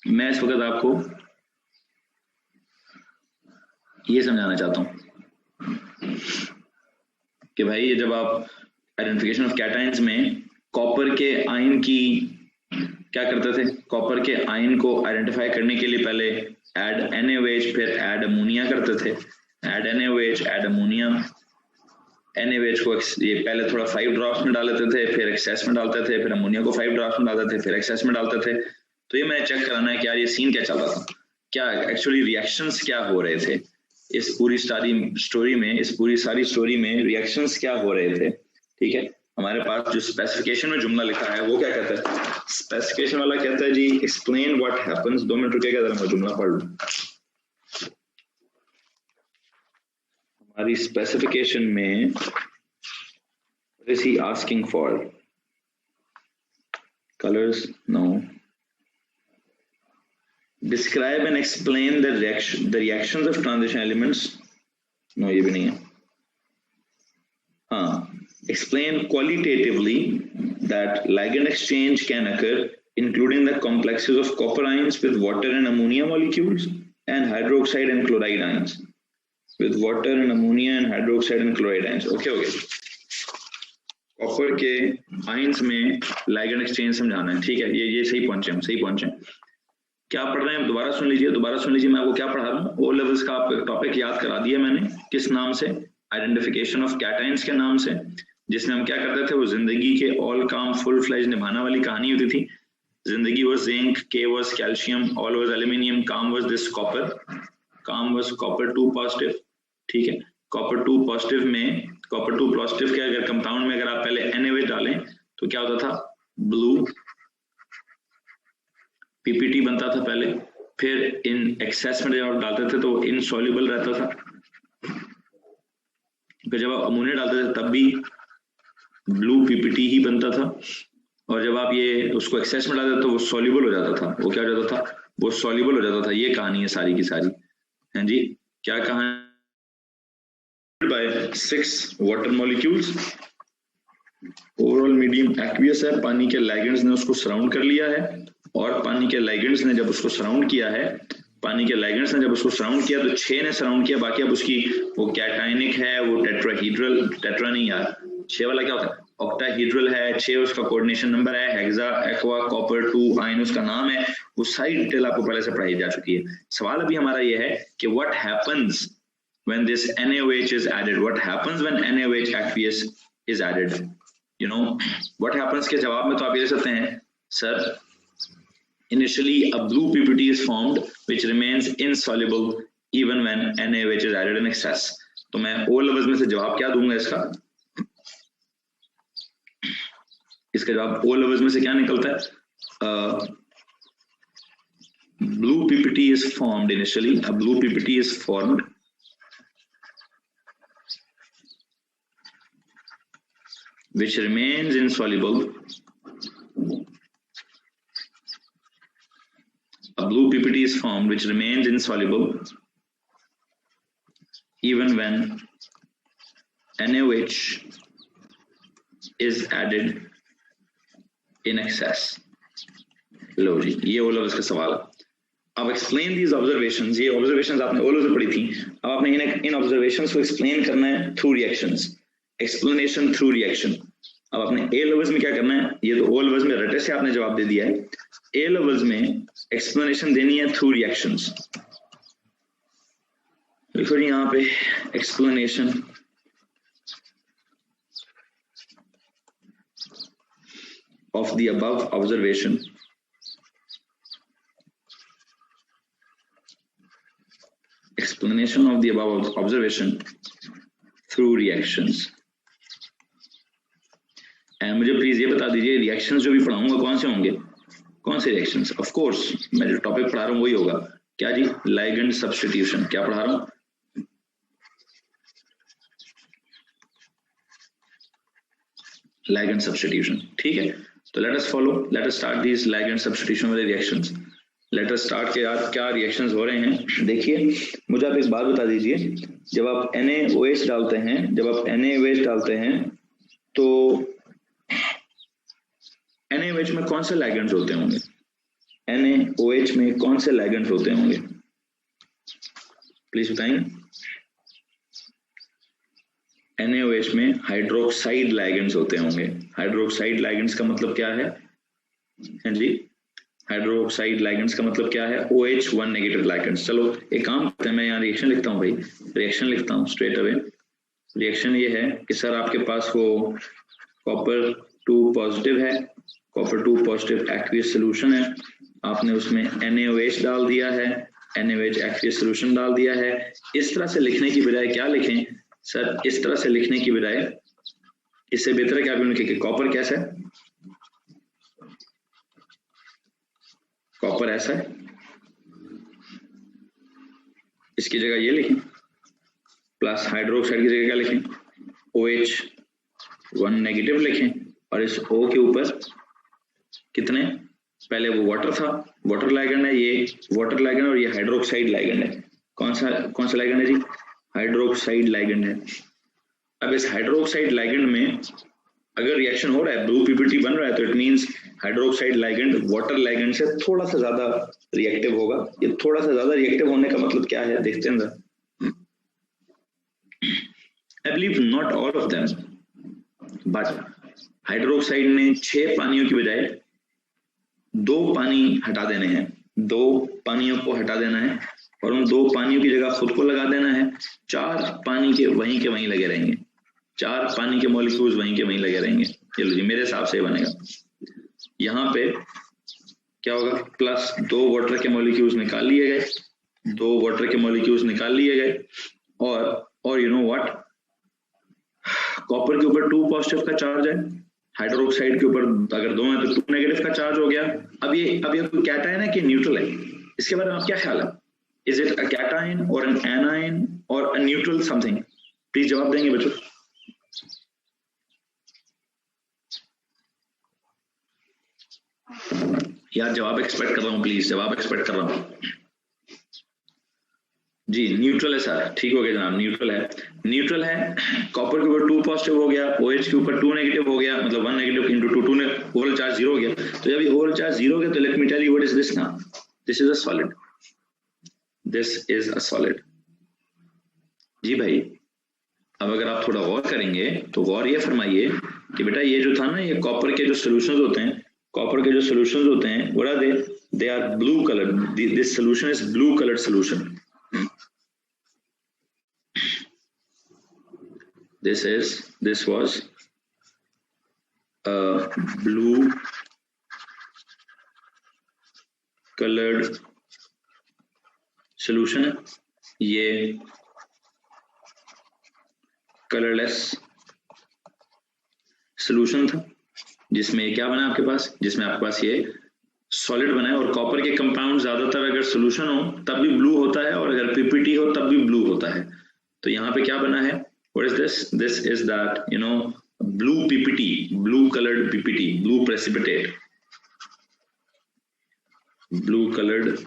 मैं इस वक्त आपको ये समझाना चाहता हूँ कि भाई ये जब आप आइडेंटिफिकेशन ऑफ कैटायंस में कॉपर के आयन की क्या करते थे? कॉपर के आयन को आइडेंटिफाई करने के लिए पहले ऐड NaOH फिर ऐड अमोनिया करते थे। Add NaOH add ammonia, NaOH को ये पहले थोड़ा 5 ड्रॉप्स में डाल देते थे, फिर एक्सेस में डालते थे, फिर अमोनिया को 5 ड्रॉप्स में डालते थे, फिर एक्सेस में डालते थे। तो ये मैंने चेक कराना है कि यार ये सीन क्या चल रहा था, क्या एक्चुअली रिएक्शंस क्या हो रहे थे इस पूरी स्टोरी में, इस पूरी सारी स्टोरी में रिएक्शंस क्या हो रहे थे, ठीक है। हमारे पास जो स्पेसिफिकेशन में जुमला लिखा है वो क्या कहता है? स्पेसिफिकेशन वाला कहता है जी एक्सप्लेन व्हाट हैपेंस। 2 मिनट रुकेगा, जरा मैं जुमला पढ़ लूं। हमारी स्पेसिफिकेशन में what is he asking for? Colors? No. Describe and explain the reactions of transition elements. No, ये भी नहीं है। हाँ, explain qualitatively that ligand exchange can occur, including the complexes of copper ions with water and ammonia molecules, and hydroxide and chloride ions. With water and ammonia and hydroxide and chloride ions. Okay. Copper के ions में ligand exchange समझाना है, ठीक है। ये सही पहुंचे हम, सही पहुंचे। क्या पढ़ रहे हैं? दोबारा सुन लीजिए मैं आपको क्या पढ़ा रहा हूँ। ओ लेवल्स का आपको एक टॉपिक याद करा दिया मैंने, किस नाम से? आइडेंटिफिकेशन ऑफ कैटायंस के नाम से, जिसमें हम क्या करते थे? वो जिंदगी के ऑल काम फुल फ्लेज निभाना वाली कहानी होती थी। जिंदगी वाज जिंक, के was calcium, all was aluminium, काम वाज दिस कॉपर, काम वाज कॉपर 2 पॉजिटिव, ठीक है। कॉपर 2 पॉजिटिव में, कॉपर 2 पॉजिटिव के अगर कंपाउंड में अगर आप पहले NaOH डालें तो क्या होता था? ब्लू PPT बनता था पहले, फिर इन एक्सेस में जब आप डालते थे तो इनसॉल्युबल रहता था, फिर जब आप अमोनिया डालते थे तब भी ब्लू PPT ही बनता था, और जब आप ये उसको एक्सेस में डालते थे तो वो सॉल्युबल हो जाता था। वो क्या हो जाता था? वो सॉल्युबल हो जाता था। ये कहानी है सारी की सारी, हैं जी। क्या कहानी? by 6 water molecules, overall medium aqueous है, पानी के लाइगेंड्स ने उसको सराउंड कर लिया है, और पानी के लाइगेंड्स ने जब उसको सराउंड किया तो 6 ने सराउंड किया, बाकी अब उसकी वो कैटायनिक है, वो टेट्राहीड्रल, टेट्रा नहीं यार, 6 वाला क्या होता है? ऑक्टाहीड्रल है, 6 उसका कोऑर्डिनेशन नंबर है, हेक्सा एक्वा कॉपर 2 आयन उसका नाम है। वो सारी डिटेल आपको पहले से पढ़ाई जा चुकी है। सवाल अभी हमारा ये है कि what happens when this NaOH is added? What happens when NaOH aqueous is added? You know what happens? के जवाब में तो आप ये दे सकते हैं, sir, initially a blue PPT is formed which remains insoluble even when NaOH is added in excess. तो मैं O levels में से जवाब क्या दूंगा इसका जवाब O levels में से क्या निकलता है? blue PPT is formed initially. A blue PPT is formed which remains insoluble. A blue PPT is formed which remains insoluble even when NaOH is added in excess. लो जी, ये ओ लेवल्स का सवाल है. अब एक्सप्लेन दीज ऑब्जर्वेशंस. ये observations आपने O level से पढ़ी थी. अब आपने इन ऑब्जर्वेशंस को एक्सप्लेन करना है through reactions. Explanation through reaction. अब आपने ए लेवल्स में क्या करना है, ये तो ओ लेवल्स में रटे से आपने जवाब दे दिया है. ए लेवल्स में एक्सप्लेनेशन देनी है थ्रू रिएक्शंस. लिखो जी यहाँ पे explanation of the above observation explanation of the above observation through reactions. And मुझे प्लीज ये बता दीजिए रिएक्शंस जो भी पढ़ाऊंगा कौन से होंगे, कौन से रिएक्शंस. ऑफ कोर्स मैं जो टॉपिक पढ़ा रहा हूँ वही होगा. क्या जी, लाइगेंड सब्स्टिट्यूशन. क्या पढ़ा रहा हूँ, ligand substitution. ठीक है, तो let us follow, let us start these ligand substitution वाले reactions. Let us start के यार क्या reactions हो रहे हैं. देखिए मुझे आप एक बात बता दीजिए, जब आप NaOH डालते हैं, जब आप NaOH डालते हैं तो NaOH में कौन से ligands होते होंगे, NaOH में कौन से ligands होते होंगे, प्लीज बताएंगे. NaOH में हाइड्रोक्साइड लाइगेंड्स होते होंगे. हाइड्रोक्साइड लाइगेंड्स का मतलब क्या है, हाँ जी, हाइड्रोक्साइड लाइगेंड्स का मतलब क्या है, OH1 नेगेटिव लाइगेंड्स. चलो एक काम करते हैं, मैं यहाँ रिएक्शन लिखता हूँ भाई, रिएक्शन लिखता हूँ स्ट्रेट अवे. रिएक्शन ये है कि सर आपके पास वो कॉपर 2 पॉजिटिव है, कॉपर 2 पॉजिटिव एक्वियस सोल्यूशन है, आपने उसमें NaOH डाल दिया है, NaOH एक्वियस सोल्यूशन डाल दिया है. इस तरह से लिखने की बजाय क्या लिखें सर, इस तरह से लिखने की बजाय इससे बेहतर है कि आप लिखें कि कॉपर कैसा है, कॉपर ऐसा है, इसकी जगह ये लिखें, प्लस हाइड्रोक्साइड की जगह क्या लिखें, OH1 नेगेटिव लिखें, और इस O के ऊपर कितने, पहले वो वाटर था, वाटर लाइगेंड है, ये वाटर लाइगेंड और ये हाइड्रोक्साइड लाइगेंड है. कौन सा लाइगेंड है जी, हाइड्रोक्साइड लाइगेंड है. अब इस हाइड्रोक्साइड लाइगेंड में अगर रिएक्शन हो रहा है, ब्लू पीपीटी बन रहा है, तो it means hydroxide ligand water ligand से थोड़ा सा ज्यादा रिएक्टिव होगा. ये थोड़ा सा ज्यादा रिएक्टिव होने का मतलब क्या है, देखते हैं. I believe not all of them, but hydroxide ने 6 पानियों की बजाय 2 पानी हटा देने हैं, 2 पानियों को हटा देना है, और उन 2 पानियों की जगह खुद को लगा देना है. 4 पानी के वहीं लगे रहेंगे, 4 पानी के मॉलिक्यूल्स वहीं के वहीं लगे रहेंगे. चलो जी, मेरे हिसाब से बनेगा. यहाँ पे क्या होगा, प्लस 2 वाटर के मॉलिक्यूल्स निकाल लिए गए, 2 वाटर के मॉलिक्यूल्स निकाल लिए गए, और यू नो व्हाट, कॉपर के ऊपर 2 पॉजिटिव का चार्ज है, हाइड्रोक्साइड के ऊपर अगर 2 है तो 2 नेगेटिव का चार्ज हो गया. अब ये कोई कैटायन है कि न्यूट्रल है, इसके बारे में आप क्या ख्याल है. Is it a cation or an anion or a neutral something? Please जवाब देंगे बच्चों. यार जवाब एक्सपेक्ट कर रहा हूँ, प्लीज जवाब एक्सपेक्ट कर रहा हूँ जी. न्यूट्रल है सर, ठीक हो गया जनाब, न्यूट्रल है, न्यूट्रल है. कॉपर के ऊपर 2 पॉजिटिव हो गया, OH के ऊपर 2 नेगेटिव हो गया, मतलब 1 नेगेटिव इंटू 2 ने ओवरऑल चार्ज 0 हो गया. तो जब ये ओवरऑल चार्ज 0 हो गया तो let me tell you what is this now. This is a solid, this is a solid जी भाई. अब अगर आप थोड़ा गौर करेंगे तो गौर ये फरमाइए कि बेटा ये जो था ना, ये कॉपर के जो सॉल्यूशंस होते हैं, कॉपर के जो सॉल्यूशंस होते हैं, what are they are blue colour. This solution is blue coloured solution. this was a blue colored solution है, ये कलरलेस सॉल्यूशन था, जिसमें क्या बना आपके पास, जिसमें आपके पास ये सॉलिड बना है और कॉपर के कंपाउंड ज्यादातर अगर सोल्यूशन हो तब भी ब्लू होता है और अगर पीपीटी हो तब भी ब्लू होता है। तो यहाँ पे क्या बना है, what is this, this is that you know blue PPT, blue coloured PPT, blue precipitate, blue coloured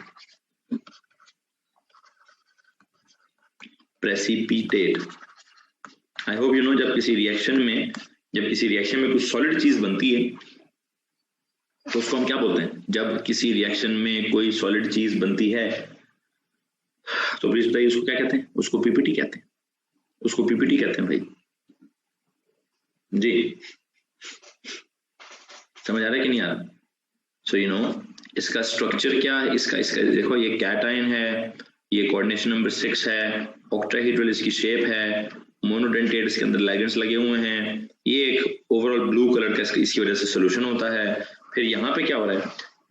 precipitate. I hope you know जब किसी रिएक्शन में कुछ सॉलिड चीज बनती है तो उसको हम क्या बोलते हैं? जब किसी रिएक्शन में कोई सॉलिड चीज बनती है तो प्लीज बताइए उसको क्या कहते हैं? उसको पीपीटी कहते हैं, उसको पीपीटी कहते हैं भाई जी। समझ आ रहा है कि नहीं आ रहा? सो यू नो इसका स्ट्रक्चर क्या है, इसका देखो ये कैटायन है, ये कोऑर्डिनेशन नंबर 6 है, ऑक्टाहेड्रल इसकी शेप है, मोनोडेंटेट इसके अंदर लाइगेंड्स लगे हुए हैं, ये एक ओवरऑल ब्लू कलर का इसकी वजह से सोल्यूशन होता है। फिर यहाँ पे क्या हो रहा है,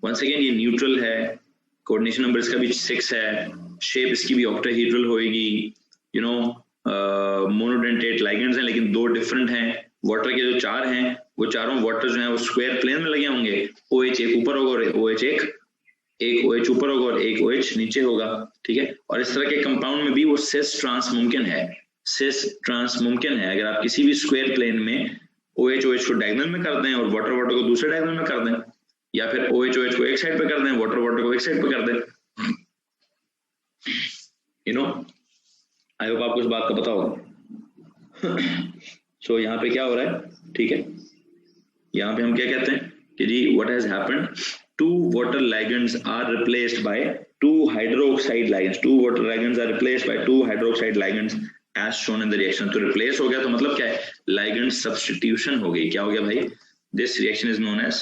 वंस अगेन ये न्यूट्रल है, कोऑर्डिनेशन नंबर इसका भी 6 है, शेप इसकी भी ऑक्टाहेड्रल होएगी, यू नो मोनोडेंटेट लाइगेंड्स हैं लेकिन दो डिफरेंट हैं। वाटर के जो 4 हैं वो चारों वाटर जो हैं वो स्क्वायर प्लेन में लगे होंगे, OH एक ऊपर होगा और OH एक OH ऊपर होगा और एक OH नीचे होगा, ठीक है। और इस तरह के कंपाउंड में भी वो सिस ट्रांस मुमकिन है, सिस ट्रांस मुमकिन है। अगर आप किसी भी स्क्वायर प्लेन में OH को डायगोनल में कर दें और वाटर को दूसरे डायगोनल में कर दें, या फिर OH को एक साइड पे कर दें, वाटर को एक साइड पे कर दें, यू नो आई होप आपको इस बात का पता होगा। सो यहाँ पे क्या हो रहा है, ठीक है, यहाँ पे हम क्या कहते हैं कि जी what has happened, 2 water ligands are replaced by 2 hydroxide ligands, 2 water ligands are replaced by 2 hydroxide ligands as shown in the reaction। तो replace हो गया तो मतलब क्या है, ligand substitution हो गई। क्या हो गया भाई, this reaction is known as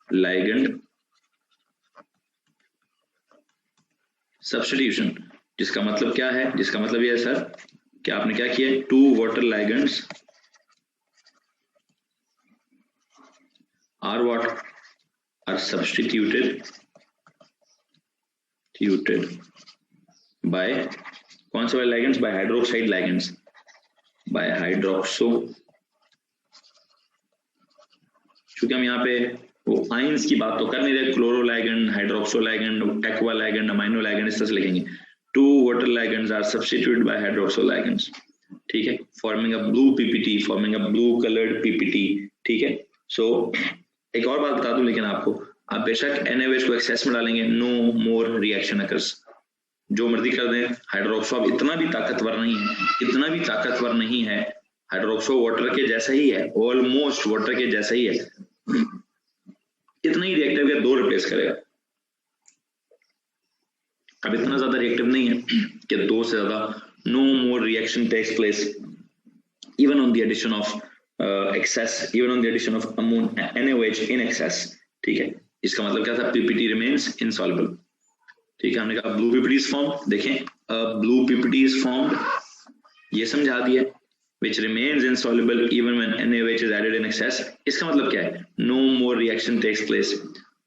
ligand substitution, जिसका मतलब क्या है, जिसका मतलब ये है सर कि आपने क्या किया, 2 water ligands are what, are substituted by कौन से वाले ligands, by hydroxide ligands, by hydroxo, क्योंकि हम यहाँ पे वो आइंस की बात तो कर नहीं रहे, chloro ligand, hydroxo ligand, aqua ligand, amino ligand, इस तरह से लिखेंगे। 2 water ligands are substituted by hydroxo ligands, ठीक है, forming a blue PPT, forming a blue colored PPT, ठीक है। सो एक और बात बता दूं लेकिन आपको, आप बेशक NaOH को एक्सेस में डालेंगे, नो मोर रिएक्शन अकर्स, जो मर्जी कर दें, हाइड्रोक्सो अब इतना भी ताकतवर नहीं है, इतना भी ताकतवर नहीं है, हाइड्रोक्सो वाटर के जैसा ही है, ऑलमोस्ट वाटर के जैसा ही है, इतना ही रिएक्टिव है, 2 रिप्लेस करेगा। अब इतना ज्यादा रिएक्टिव नहीं है कि 2 से ज्यादा, no more reaction takes place even on the addition of excess, even on the addition of NaOH in excess, ठीक है। इसका मतलब क्या था, PPT remains insoluble, ठीक है। हमने कहा blue PPT is formed, देखें blue PPT is formed, ये समझा दिया, which remains insoluble even when NaOH is added in excess। इसका मतलब क्या है, no more reaction takes place,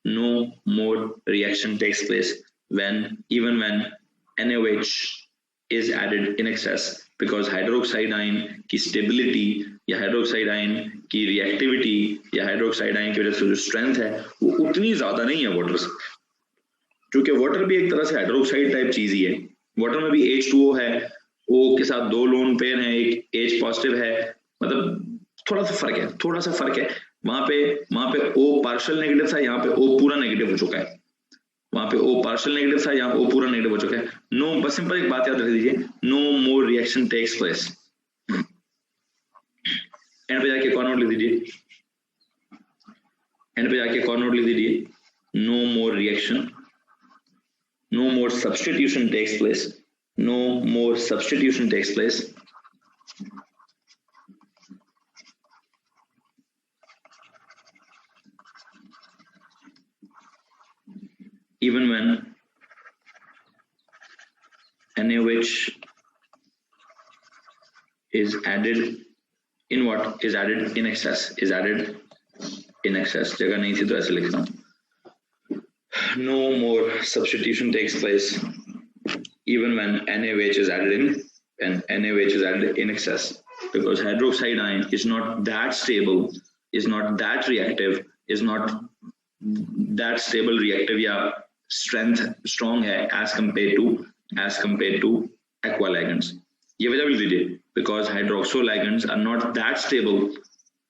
no more reaction takes place even when NaOH is added in excess, because hydroxide ion की stability या hydroxide ion की reactivity या hydroxide ion की वजह से जो स्ट्रेंथ है वो उतनी ज्यादा नहीं है वाटर से, क्योंकि वाटर भी एक तरह से हाइड्रोक्साइड टाइप चीज ही है। वाटर में भी H2O है, O के साथ 2 लोन पेयर हैं, एक H पॉजिटिव है, मतलब थोड़ा सा फर्क है। वहां पे O पार्शियल नेगेटिव था, यहाँ पे O पूरा नेगेटिव हो चुका है, वहां पे O पार्शियल नेगेटिव था, यहाँ O पूरा नेगेटिव हो चुका है। नो, बस सिंपल एक बात याद रख दीजिए, no more reaction takes place. End पे जाके कॉर्नर लिख दीजिए, no more reaction, no more substitution takes place, no more substitution takes place even when NaOH is added in what, is added in excess, is added in excess, जगह नहीं थी तो ऐसे लिख रहा हूं, no more substitution takes place even when NaOH is added in excess, because hydroxide ion is not that stable, is not that reactive, is not that stable reactive या strength strong है as compared to aqua ligands. ये वजह भी दीजिए, because hydroxyl ligands are not that stable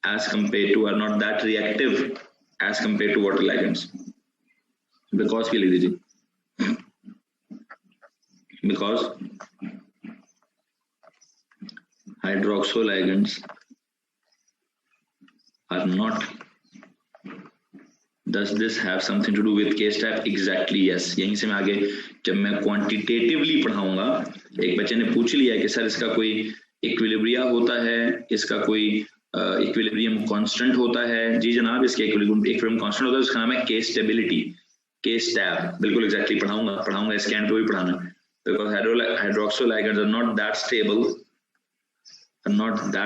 as compared to, are not that reactive as compared to water ligands. Because के लिख दीजिए, because hydroxyl ligands are not. Does this have something to do with case type? Exactly yes. यहीं से मैं आगे जब मैं quantitatively पढ़ाऊंगा, एक बच्चे ने पूछ लिया कि सर इसका कोई इक्विलिब्रिया होता है, इसका कोई इक्विलिब्रियम कांस्टेंट होता है? जी जनाब, इसके इक्विलिब्रियम कांस्टेंट होता है, उसका नाम है केस स्टेबिलिटी, केस टैब. बिल्कुल एग्जैक्टली पढ़ाऊंगा इसके एंड पे भी पढ़ाना, because hydroxyl ligands are not that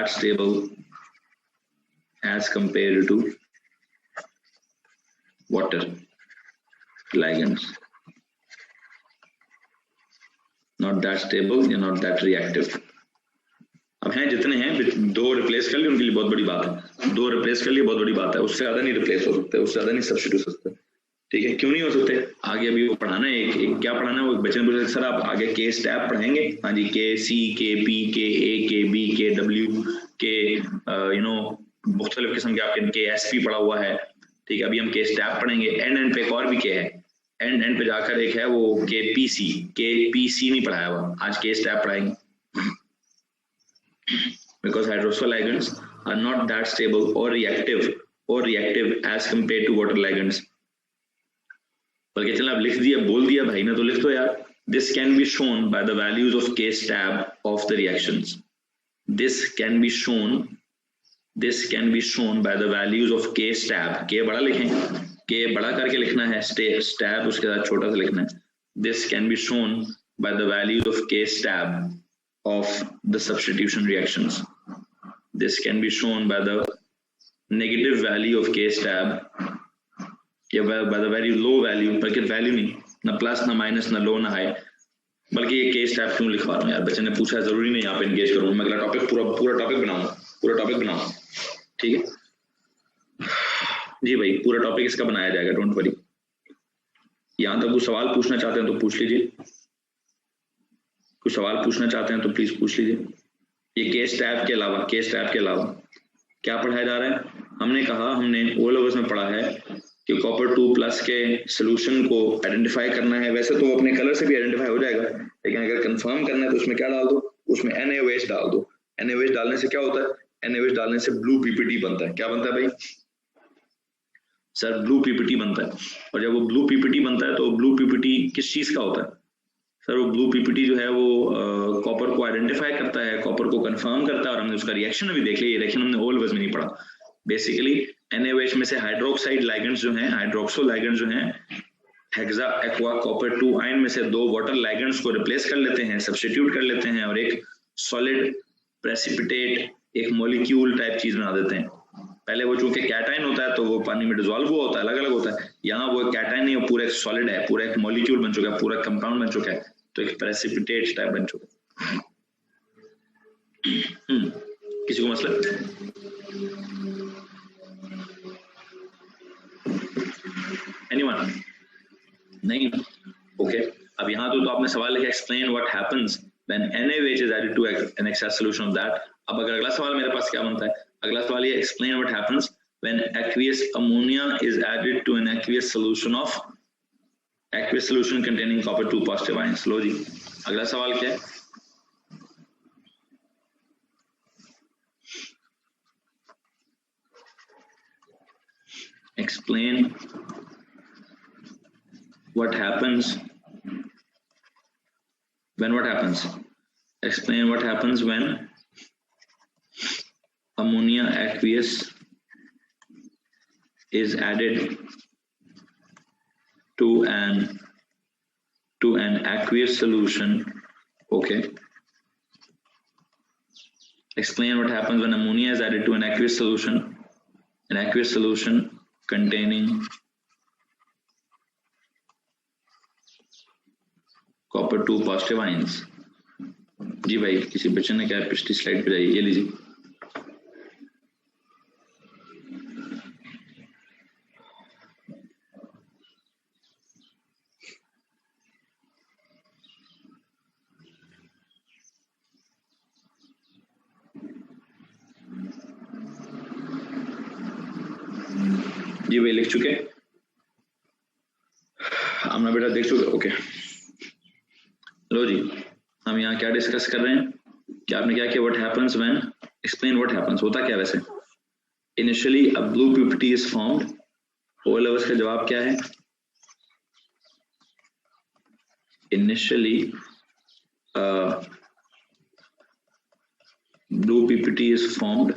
stable as compared to water ligands. Not that stable, you're not that reactive. अब हैं जितने हैं, दो रिप्लेस कर लिए उनके लिए बहुत बड़ी बात है, दो रिप्लेस कर लिए बहुत बड़ी बात है, उससे ज्यादा नहीं रिप्लेस हो सकते, उससे ज्यादा नहीं सब्स्टिट्यूट हो सकते. ठीक है, क्यों नहीं हो सकते? आगे अभी वो पढ़ाना है, एक क्या पढ़ाना है, वो बच्चे ने पूछा सर आप आगे केस टैब पढ़ाएंगे? हाँ जी, के सी, के पी, के ए, के बी, के डब्ल्यू, के मुख्तलिफ किस्म के आपके के एस पी पढ़ा हुआ है. ठीक है, अभी हम केस टैब पढ़ेंगे. एंड पे एक और भी के है, एंड पे जाकर एक है वो के पी सी नहीं पढ़ाया हुआ, आज केस टैब पढ़ाएंगे. Because hydroxyl ligands are not that stable or reactive as compared to water ligands. बल्कि चलो अब लिख दिया, बोल दिया भाई ने तो लिख दो यार. This can be shown by the values of case tab of the reactions. This can be shown by the values of case tab. के बड़ा लिखें, के बड़ा करके लिखना है, tab उसके साथ छोटा सा लिखना है. This can be shown by the values of case tab of the substitution reactions. This can be shown by the negative value of case tab, या by the very low value, बल्कि value नहीं, ना plus ना minus ना लो ना high, बल्कि ये case tab क्यों लिखवा रहा हूँ यार, बच्चे ने पूछा, जरूरी नहीं यहाँ पे एंगेज करूँ मैं, अगला टॉपिक पूरा टॉपिक बनाऊंगा. ठीक है जी भाई, पूरा टॉपिक इसका बनाया जाएगा, डोंट वरी. यहाँ तक कुछ सवाल पूछना चाहते हैं तो पूछ लीजिए, कुछ सवाल पूछना चाहते हैं तो प्लीज पूछ लीजिए. ये केस टैब के अलावा क्या पढ़ाया जा रहा है? हमने कहा, हमने ओ लेवल्स में पढ़ा है कि कॉपर 2 प्लस के सोल्यूशन को आइडेंटिफाई करना है. वैसे तो अपने कलर से भी आइडेंटिफाई हो जाएगा, लेकिन अगर कंफर्म करना है तो उसमें क्या डाल दो, उसमें NaOH डाल दो. NaOH डालने से क्या होता है? NaOH डालने से ब्लू पीपीटी बनता है. क्या बनता है भाई? सर ब्लू पीपीटी बनता है. और जब वो ब्लू पीपीटी बनता है तो ब्लू पीपीटी किस चीज का होता है? सर वो ब्लू पीपीटी जो है वो कॉपर को आइडेंटिफाई करता है, कॉपर को कंफर्म करता है, और हमने उसका रिएक्शन अभी देख लिया. ये रिएक्शन हमने ओ लेवल्स में नहीं पढ़ा. बेसिकली NaOH में से हाइड्रोक्साइड लाइगेंड्स जो हैं, हाइड्रोक्सो लाइगेंड्स जो हैं, हेक्सा एक्वा कॉपर 2 आयन में से दो वाटर लाइगेंड्स को रिप्लेस कर लेते हैं, सब्स्टिट्यूट कर लेते हैं, और एक सॉलिड प्रेसिपिटेट, एक मॉलिक्यूल टाइप चीज बना देते हैं. पहले वो चूंकि कैटाइन होता है तो वो पानी में डिसॉल्व हुआ होता है, अलग अलग होता है. यहाँ वो कैटाइन नहीं, वो पूरा एक सॉलिड है, पूरा एक मॉलिक्यूल बन चुका है, पूरा कंपाउंड बन चुका है, तो एक प्रेसिपिटेट टाइप बन चुका है. किसी को मसला? Anyone? नहीं? ओके. अब यहाँ तो आपने सवाल लिखा, explain what happens when NaOH is added to an excess solution of that. अब अगर अगला सवाल मेरे पास क्या बनता है, अगला सवाल ये, explain what happens when aqueous ammonia is added to an aqueous solution containing copper 2 positive ions. लो जी, अगला सवाल क्या है? Explain what happens when explain what happens when ammonia aqueous is added to an aqueous solution. Okay, explain what happens when ammonia is added to an aqueous solution containing copper 2 positive ions. जी भाई, किसी बच्चे ने क्या पिछली slide पे जाइए, ये लीजिए. जी भाई लिख चुके, हमने बेटा देख चुके, ओके। लो जी, हम यहाँ क्या डिस्कस कर रहे हैं कि आपने क्या किया, what happens when, explain what happens, होता क्या वैसे। Initially a blue PPT is formed, O levels का जवाब क्या है, initially blue PPT is formed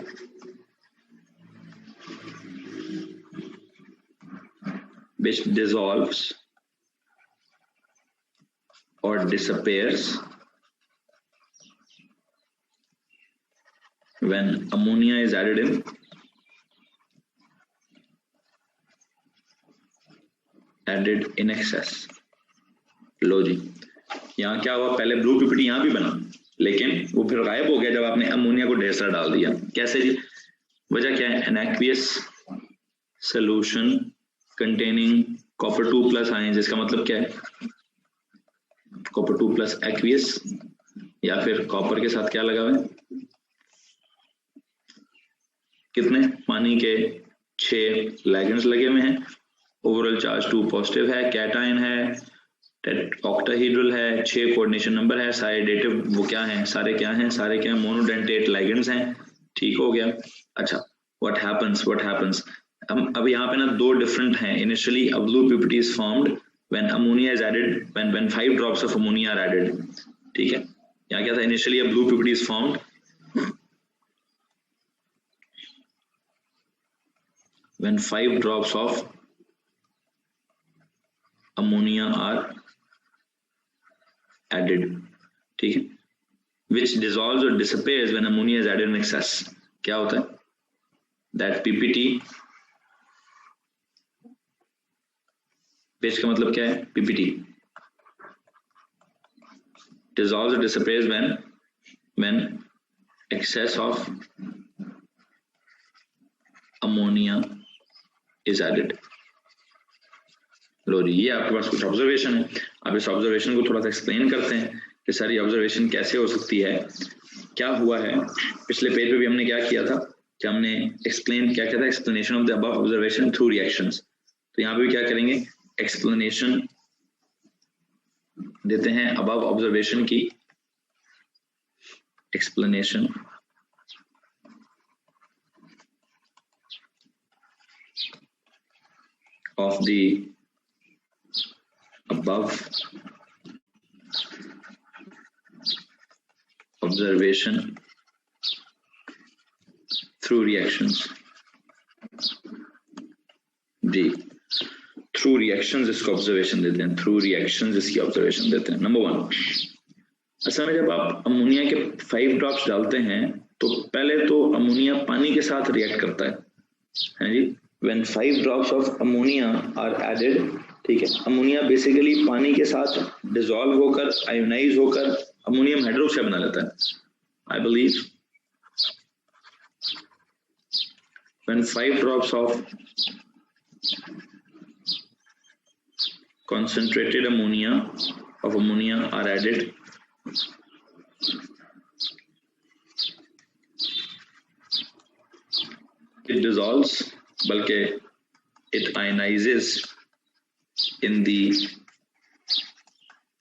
which dissolves or disappears when ammonia is added in excess। लो जी, यहाँ क्या हुआ, पहले ब्लू पीपीटी यहाँ भी बना लेकिन वो फिर गायब हो गया जब आपने अमोनिया को ढेर सारा डाल दिया। कैसे जी, वजह क्या है, an aqueous solution containing copper 2+ ions, इसका मतलब क्या है, कॉपर 2+ एक्वियस, या फिर कॉपर के साथ क्या लगा हुआ है, कितने, पानी के 6 लिगेंड्स लगे हुए हैं, ओवरऑल चार्ज 2 पॉजिटिव है, कैटायन है, ऑक्टाहीड्रल है, 6 कोऑर्डिनेशन नंबर है, सारे डेटिव वो क्या हैं, सारे क्या हैं, मोनोडेंटेट लिगेंड्स हैं, ठीक हो गया। अच्छा, व्हाट हैपेंस, अब यहाँ पे ना 2 डिफरेंट हैं। Initially a blue PPT is formed when ammonia is added, when 5 drops of ammonia are added, ठीक है। यहाँ क्या था, initially a blue PPT is formed when 5 drops of ammonia are added, ठीक है, which dissolves or disappears when ammonia is added in excess। क्या होता है, that PPT, which का मतलब क्या है, PPT dissolves or disappears when excess of ammonia is added। लो जी, ये आपके पास कुछ ऑब्जर्वेशन है, आप इस ऑब्जर्वेशन को थोड़ा सा एक्सप्लेन करते हैं कि सारी ऑब्जर्वेशन कैसे हो सकती है, क्या हुआ है। पिछले पेज पे भी हमने क्या किया था कि हमने एक्सप्लेन क्या किया था, explanation of the above observation through reactions. तो यहाँ पे भी क्या करेंगे, एक्सप्लेनेशन देते हैं अबव ऑब्जर्वेशन की, explanation of the above observation through reactions। जी, थ्रू रिएक्शंस इसको ऑब्जर्वेशन देते हैं, थ्रू रिएक्शंस इसकी ऑब्जर्वेशन देते हैं। नंबर 1, असल में जब आप अमोनिया के 5 ड्रॉप्स डालते हैं तो पहले तो अमोनिया पानी के साथ रिएक्ट करता है जी। When 5 drops of ammonia are added, ठीक है, अमोनिया बेसिकली पानी के साथ डिसॉल्व होकर, आयोनाइज होकर अमोनियम हाइड्रोक्साइड बना लेता है। I believe when 5 drops of concentrated ammonia are added, it dissolves, बल्कि it ionizes in the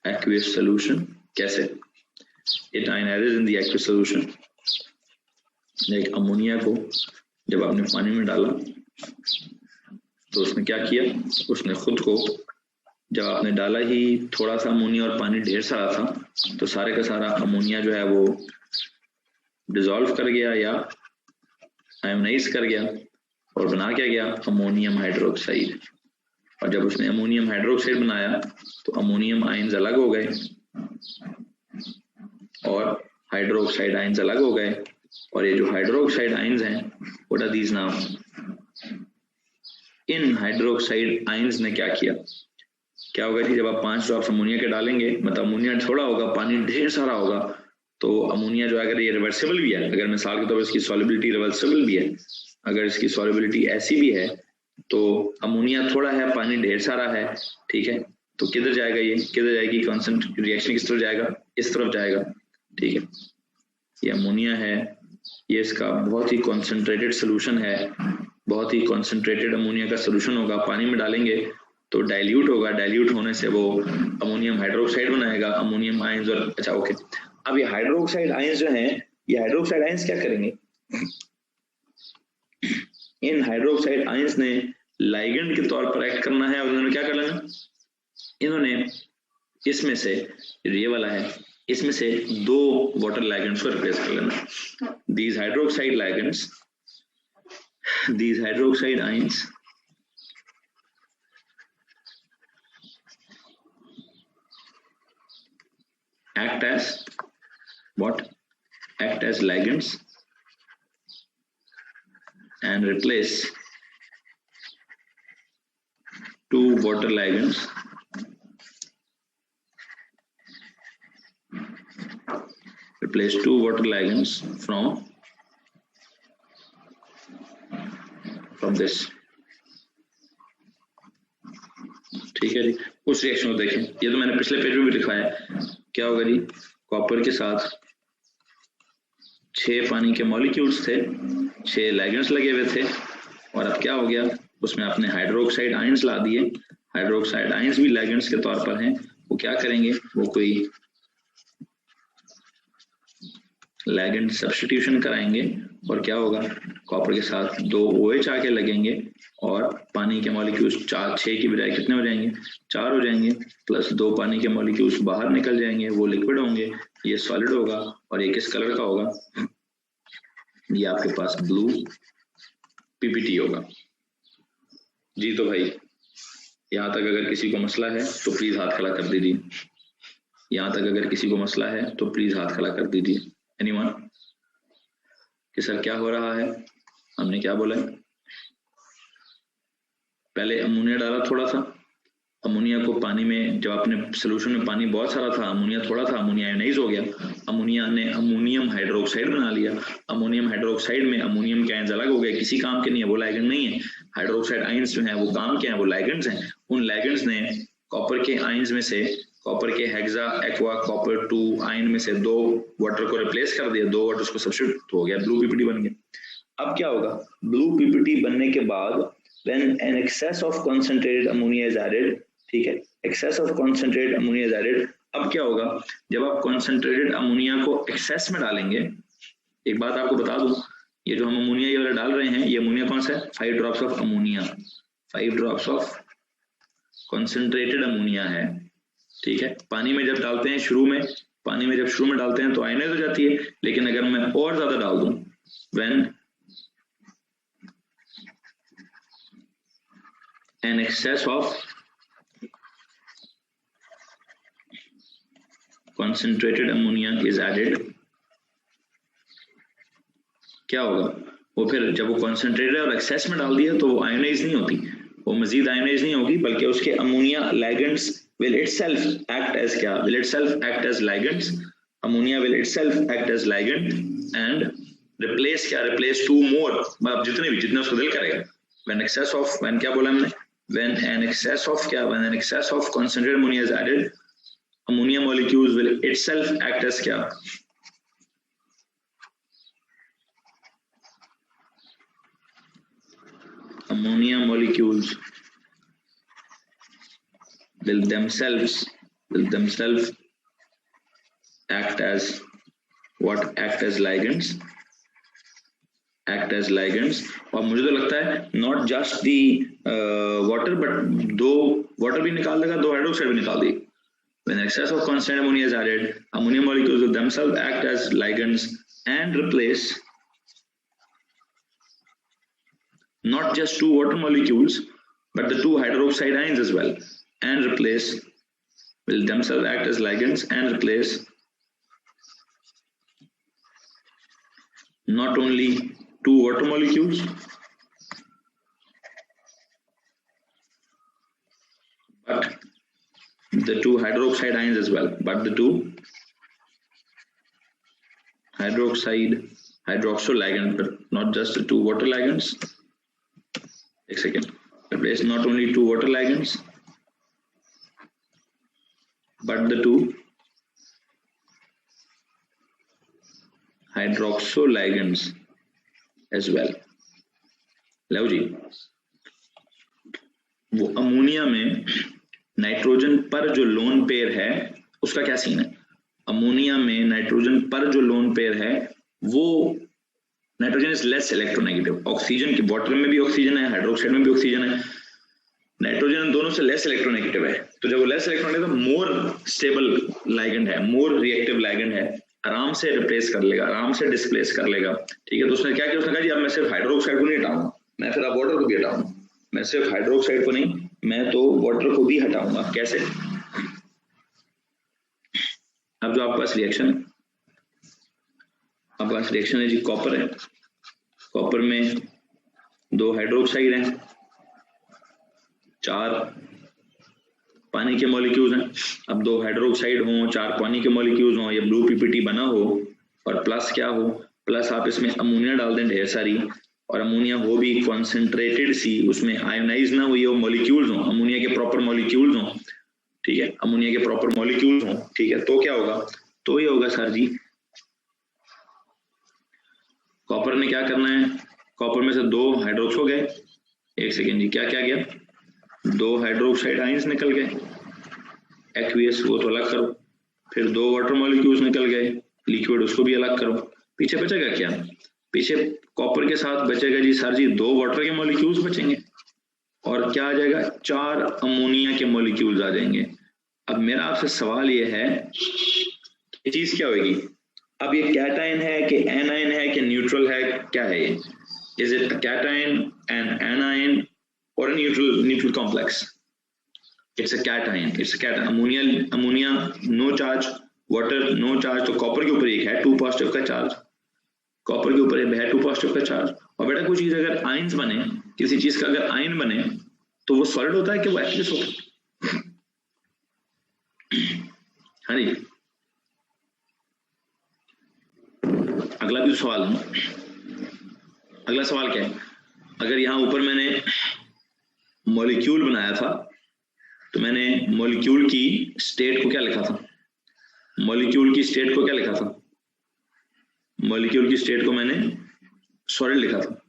aqueous solution। कैसे, it ionizes in the aqueous solution, एक अमोनिया को जब आपने पानी में डाला तो उसने क्या किया, उसने खुद को, जब आपने डाला ही थोड़ा सा अमोनिया और पानी ढेर सारा था, तो सारे का सारा अमोनिया जो है वो डिसॉल्व कर गया या आयोनाइज कर गया और बना क्या गया, अमोनियम हाइड्रोक्साइड। और जब उसने अमोनियम हाइड्रोक्साइड बनाया तो अमोनियम आयंस अलग हो गए और हाइड्रोक्साइड आयंस अलग हो गए। और ये जो हाइड्रोक्साइड आयंस हैं, व्हाट आर दीज नाउ, इन हाइड्रोक्साइड आयंस ने क्या किया, क्या होगा कि जब आप 5 ड्रॉप्स अमोनिया के डालेंगे, मतलब अमोनिया थोड़ा होगा, पानी ढेर सारा होगा, तो अमोनिया जो है, अगर ये रिवर्सिबल भी है, अगर मिसाल के तौर पर इसकी सॉल्युबिलिटी रिवर्सिबल भी है, अगर इसकी सॉल्युबिलिटी ऐसी भी है, तो अमोनिया थोड़ा है, पानी ढेर सारा है, ठीक है, तो किधर जाएगा, ये किधर जाएगी, कांस्टेंट रिएक्शन किस तरफ जाएगा, इस तरफ जाएगा, ठीक है। ये अमोनिया है, ये इसका बहुत ही कॉन्सेंट्रेटेड सोल्यूशन है, बहुत ही कॉन्सेंट्रेटेड अमोनिया का सोल्यूशन होगा, पानी में डालेंगे तो डाइल्यूट होगा, डाइल्यूट होने से वो अमोनियम हाइड्रोक्साइड बनाएगा, अमोनियम आयंस और अच्छा ओके। अब ये हाइड्रोक्साइड आयंस जो हैं, ये हाइड्रोक्साइड आयंस क्या करेंगे, इन हाइड्रोक्साइड आयंस ने लाइगेंड के तौर पर एक्ट करना है और इन्होंने क्या कर लेना, इन्होंने इसमें से ये वाला है, इसमें से दो वाटर लाइगेंड्स को रिप्लेस कर लेना। these hydroxide ligands, these hydroxide ions act as what, act as ligands and replace two water ligands from this। ठीक है जी, उस रिएक्शन को देखें, ये तो मैंने पिछले पेज में भी लिखा है। क्या होगा जी, कॉपर के साथ 6 पानी के मॉलिक्यूल्स थे, 6 लाइगेंड्स लगे हुए थे, और अब क्या हो गया, उसमें आपने हाइड्रोक्साइड आयंस ला दिए। हाइड्रोक्साइड आयंस भी लाइगेंड्स के तौर पर हैं, वो क्या करेंगे, वो कोई लाइगेंड सब्स्टिट्यूशन कराएंगे और क्या होगा, कॉपर के साथ 2 OH आके लगेंगे और पानी के मॉलिक्यूल्स 6 की बजाय कितने हो जाएंगे, 4 हो जाएंगे, प्लस 2 पानी के मॉलिक्यूल्स बाहर निकल जाएंगे, वो लिक्विड होंगे, ये सॉलिड होगा, और ये किस कलर का होगा, ये आपके पास ब्लू PPT होगा जी। तो भाई यहाँ तक अगर किसी को मसला है तो प्लीज हाथ खड़ा कर दीजिए, यहाँ तक अगर किसी को मसला है तो प्लीज हाथ खड़ा कर दीजिए। एनीवन कि सर क्या हो रहा है, हमने क्या बोला है, पहले अमोनिया डाला थोड़ा सा, अमोनिया को पानी में, जब आपने सोल्यूशन में पानी बहुत सारा था, अमोनिया थोड़ा था, अमोनिया आयोनाइज हो गया, अमोनिया ने अमोनियम हाइड्रोक्साइड बना लिया, अमोनियम हाइड्रोक्साइड में अमोनियम के आयंस अलग हो गए, किसी काम के नहीं है, वो लाइगेंड नहीं है। हाइड्रोक्साइड आयंस जो है वो काम के हैं, वो लाइगेंड्स हैं। उन लाइगेंड्स ने कॉपर के आयंस में से, कॉपर के हेक्सा एक्वा कॉपर 2 आयन में से 2 वाटर को रिप्लेस कर दिया, 2 वाटर को सब्स्टिट्यूट हो गया, ब्लू PPT बन गया। अब क्या होगा, ब्लू PPT बनने के बाद when an excess of concentrated ammonia is added, ठीक है, excess of concentrated ammonia is added, अब क्या होगा, जब आप concentrated अमोनिया को excess में डालेंगे, एक बात आपको बता दूं, ये जो हम अमोनिया ये वाला डाल रहे हैं, ये अमोनिया कौन सा है, 5 drops of ammonia, 5 drops of concentrated ammonia है, ठीक है। पानी में जब डालते हैं शुरू में, पानी में जब शुरू में डालते हैं तो आयनाइज हो जाती है, लेकिन अगर मैं और ज्यादा डाल दूं, when an excess of concentrated ammonia is added, क्या होगा, वो फिर जब वो concentrated और excess में डाल दिया तो वो आयोनाइज नहीं होती, वो मजीद आयोनाइज नहीं होगी, बल्कि उसके ammonia ligands will itself act as क्या, will itself act as ligands, ammonia will itself act as ligand and replace क्या, replace 2 more, मतलब जितने उसको दिल करेगा। when excess of, when क्या बोला हमने, when an excess of क्या, when an excess of concentrated ammonia is added, ammonia molecules will itself act as क्या, ammonia molecules will themselves act as what, act as ligands, और मुझे तो लगता है not just the water, but 2 water भी निकाल देगा, 2 हाइड्रोक्साइड भी निकाल देगी। When excess of constant ammonia is added, ammonia molecules will themselves act as ligands and replace not just 2 water molecules but the 2 hydroxide ions as well, and replace, will themselves act as ligands and replace not only 2 water molecules but the 2 hydroxide ions as well, but the 2 hydroxyl ligand, but not just the 2 water ligands. एक second, replace not only 2 water ligands but the 2 hydroxyl ligands as well, लो जी, वो ammonia में nitrogen पर जो lone pair है उसका क्या scene है? Ammonia में नाइट्रोजन पर जो लोन पेयर है वो nitrogen is less electronegative. Oxygen की वाटर में भी ऑक्सीजन है, हाइड्रोक्साइड में भी ऑक्सीजन है, नाइट्रोजन दोनों से लेस इलेक्ट्रोनेगेटिव है। तो जब वो less electronegative, more stable ligand है, मोर रिएक्टिव लाइगेंड है, आराम से रिप्लेस कर लेगा, आराम से डिस्प्लेस कर लेगा। ठीक है, तो उसने क्या किया, उसने कहा जी अब मैं सिर्फ हाइड्रोक्साइड को नहीं हटाऊंगा, मैं फिर अब वाटर को भी हटाऊंगा, मैं सिर्फ हाइड्रोक्साइड को नहीं, मैं तो वाटर को भी हटाऊंगा। कैसे? अब जो आपके पास रिएक्शन है, आपके पास रिएक्शन है जी, कॉपर है, कॉपर में 2 हाइड्रोक्साइड हैं, 4 पानी के मॉलिक्यूल्स हैं। अब 2 हाइड्रोक्साइड हों, 4 पानी के मॉलिक्यूल्स हों, या ब्लू पीपीटी बना हो, और प्लस क्या हो, प्लस आप इसमें अमोनिया डाल दें ढेर सारी, और अमोनिया हो भी कॉन्सेंट्रेटेड सी, उसमें आयोनाइज ना हुई हो मॉलिक्यूल्स हों, अमोनिया के प्रॉपर मॉलिक्यूल्स हों। ठीक है, अमोनिया के प्रॉपर मॉलिक्यूल्स हों। ठीक है, तो क्या होगा, तो ये होगा सर जी, कॉपर ने क्या करना है, कॉपर में से 2 हाइड्रोक्स हो गए, एक सेकेंड जी, क्या क्या गया, 2 हाइड्रोक्साइड आयंस निकल गए, एक्वियस वो तो अलग करो, फिर 2 वाटर मॉलिक्यूल्स निकल गए, लिक्विड उसको भी अलग करो। पीछे बचेगा क्या, पीछे कॉपर के साथ बचेगा जी सर जी 2 वाटर के मॉलिक्यूल्स बचेंगे, और क्या आ जाएगा, 4 अमोनिया के मॉलिक्यूल्स आ जाएंगे। अब मेरा आपसे सवाल ये है, ये चीज क्या होगी, अब ये कैटायन है कि एनायन है कि न्यूट्रल है, क्या है ये, is it cation and anion और neutral complex? It's a cation, it's a cation. Ammonia no charge, water no charge, तो कॉपर के ऊपर एक है 2 पॉजिटिव का चार्ज, कॉपर के ऊपर है 2 पॉजिटिव का चार्ज। और बेटा कोई चीज अगर आयंस बने, किसी चीज का अगर आयन बने तो वो सॉलिड होता है कि वो एक्वियस होता है? हाँ जी, अगला भी सवाल है, अगला सवाल क्या है, अगर यहाँ ऊपर मैंने मॉलिक्यूल बनाया था तो मैंने मॉलिक्यूल की स्टेट को क्या लिखा था, मॉलिक्यूल की स्टेट को क्या लिखा था, मॉलिक्यूल की स्टेट को मैंने सॉलिड लिखा था।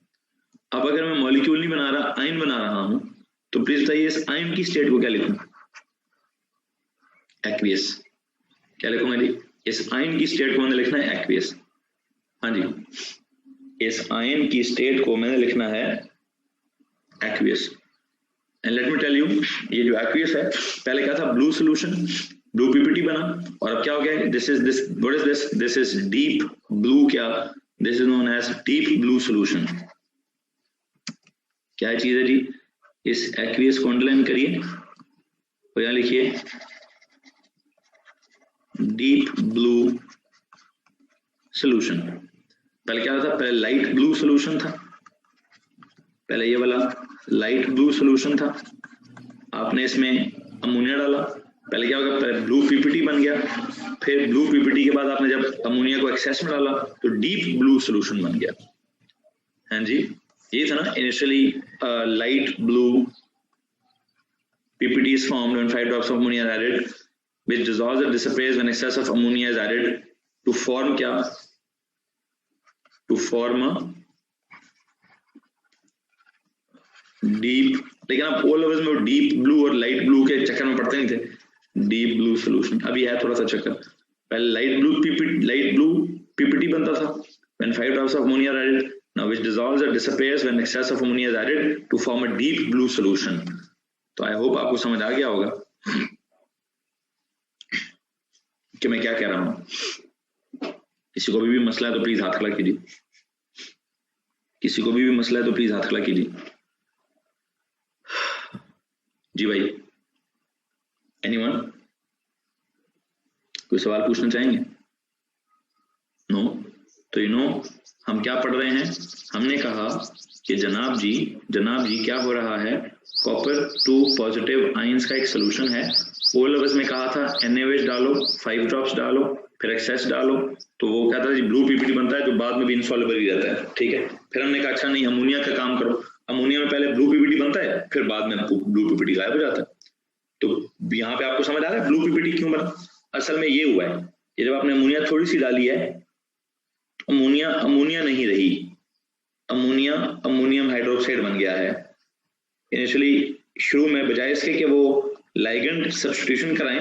अब अगर मैं मॉलिक्यूल नहीं बना रहा, आयन बना रहा हूं, तो प्लीज बताइए इस आयन की स्टेट को क्या लिखूं, एक्वियस। क्या लिखूंगा जी, इस आयन की स्टेट को मैंने लिखना है एक्वियस। हाँ जी, इस आयन की स्टेट को मैंने लिखना है aqueous. And let me tell you, ये जो एक्वियस है, पहले क्या था, ब्लू सॉल्यूशन, ब्लू पीपीटी बना, और अब क्या हो गया, this is this, what is this, this is deep blue, क्या, this is known as deep blue solution. क्या चीज है जी, इस एक्वियस को अंडरलाइन करिए और यहां लिखिए डीप ब्लू सॉल्यूशन। पहले क्या था, पहले लाइट ब्लू सॉल्यूशन था, पहले ये वाला लाइट ब्लू सॉल्यूशन था, आपने इसमें अमोनिया डाला, पहले क्या होगा, पहले ब्लू पीपीटी बन गया, फिर ब्लू पीपीटी के बाद आपने जब अमोनिया को एक्सेस में डाला तो डीप ब्लू सॉल्यूशन बन गया। हाँ जी, ये था ना initially light blue PPT is formed when 5 drops of ammonia are added, which dissolves and disappears when excess of ammonia is added to form क्या, to form a डीप, लेकिन आप O levels में डीप ब्लू और light blue के चक्कर में पड़ते नहीं थे, डीप ब्लू सॉल्यूशन। अभी है थोड़ा सा चक्कर, पहले लाइट ब्लू पीपीटी बनता था when 5 drops of ammonia are added, now which dissolves or disappears when excess of ammonia is added to form a deep blue solution। तो आई होप आपको समझ आ गया होगा कि मैं क्या कह रहा हूं। किसी को भी मसला है तो प्लीज हाथ खड़ा कीजिए, किसी को भी मसला है तो प्लीज हाथ खड़ा कीजिए। जी भाई, एनीवन, कोई सवाल पूछना चाहेंगे? नो? तो यू नो हम क्या पढ़ रहे हैं, हमने कहा कि जनाब जी क्या हो रहा है, कॉपर 2 पॉजिटिव आयंस का एक सोल्यूशन है। ओ लेवल्स में कहा था NaOH डालो, 5 ड्रॉप्स डालो, फिर एक्सेस डालो, तो वो क्या था जी, ब्लू पीपीटी बनता है जो बाद में भी इनसॉल्युबल ही रहता है। ठीक है, फिर हमने कहा अच्छा नहीं, अमोनिया का काम करो, अमोनिया में पहले ब्लू पीपीटी बनता है, फिर बाद में ब्लू पीपीटी गायब हो जाता है। तो यहाँ पे आपको समझ आ रहा है ब्लू पीपीटी क्यों बना? असल में ये हुआ है, ये जब आपने अमोनिया थोड़ी सी डाली है, अमोनिया नहीं रही, अमोनिया अमोनियम हाइड्रोक्साइड बन गया है। इनिशियली शुरू में बजाय इसके कि वो लाइगेंड सब्स्टिट्यूशन कराएं,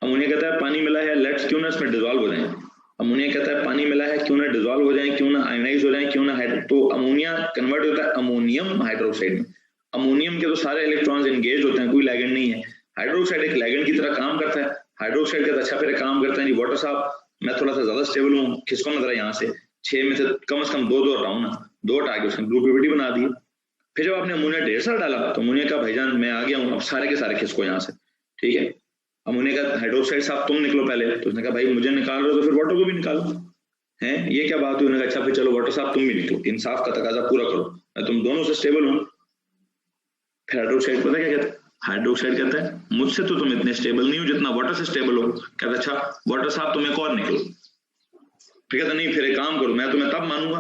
अमोनिया कहता है पानी मिला है, लेट्स क्यों ना इसमें डिसॉल्व हो जाए। अमोनिया कहता है पानी मिला है, क्यों ना डिसॉल्व हो जाए, क्यों ना आयोनाइज हो जाए, क्यों ना तो अमोनिया कन्वर्ट होता है अमोनियम हाइड्रोक्साइड में। अमोनियम के तो सारे इलेक्ट्रॉन्स एंगेज होते हैं, कोई लाइगेंड नहीं है। हाइड्रोक्साइड एक लाइगेंड की तरह काम करता है। हाइड्रोक्साइड का अच्छा फिर काम करता है जी वाटर साहब, मैं थोड़ा सा ज्यादा स्टेबल हूँ, खिसको ना जरा यहाँ से, 6 में से कम दो हटाऊं ना, 2 हटा के उसने ग्रुप पीपीटी बना दी। फिर जब आपने अमोनिया ढेर सारा डाला तो अमोनिया का भाईजान मैं आ गया हूँ, अब सारे के सारे खिसको यहाँ से, ठीक है। अमोनिया का हाइड्रोक्साइड साहब तुम निकलो पहले, तो उसने कहा भाई मुझे निकाल रहे हो तो फिर वाटर को भी निकालो, है ये क्या बात हुई। उन्होंने कहा अच्छा फिर चलो वाटर साहब तुम भी निकलो, इंसाफ का तकाजा पूरा करो, मैं तुम दोनों से स्टेबल हूँ। फिर हाइड्रोक्साइड पता क्या कहता है, हाइड्रोक्साइड कहता है मुझसे तो तुम इतने स्टेबल नहीं हो जितना वाटर से स्टेबल हो। कहता अच्छा वाटर साहब तुम एक और निकलो। फिर कहता नहीं फिर एक काम करो, मैं तुम्हें तब मानूंगा,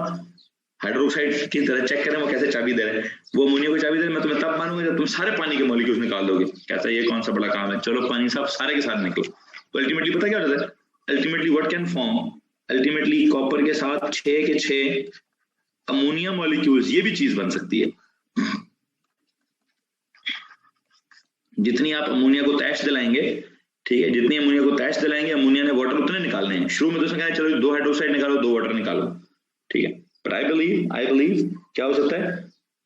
हाइड्रोक्साइड की तरह चेक करें वो कैसे चाबी दे रहे हैं, वो अमोनिया को चाबी दे रहे, मैं तुम्हें तब मानूंगा जब तुम सारे पानी के मॉलिक्यूल्स निकाल दोगे। कहता है ये कौन सा बड़ा काम है, चलो पानी साहब सारे के साथ निकलो। तो अल्टीमेटली पता क्या होता है, ultimately what can form, ultimately copper के साथ 6 के 6 अमोनिया मॉलिक्यूल्स, ये भी चीज बन सकती है। जितनी आप अमोनिया को तैश दिलाएंगे, ठीक है, जितनी अमोनिया को तैश दिलाएंगे अमोनिया ने वाटर उतने निकालने हैं। शुरू में तो उसने कहा चलो 2 हाइड्रोक्साइड निकालो 2 वाटर निकालो, ठीक है, बट आई बिलीव क्या हो सकता है,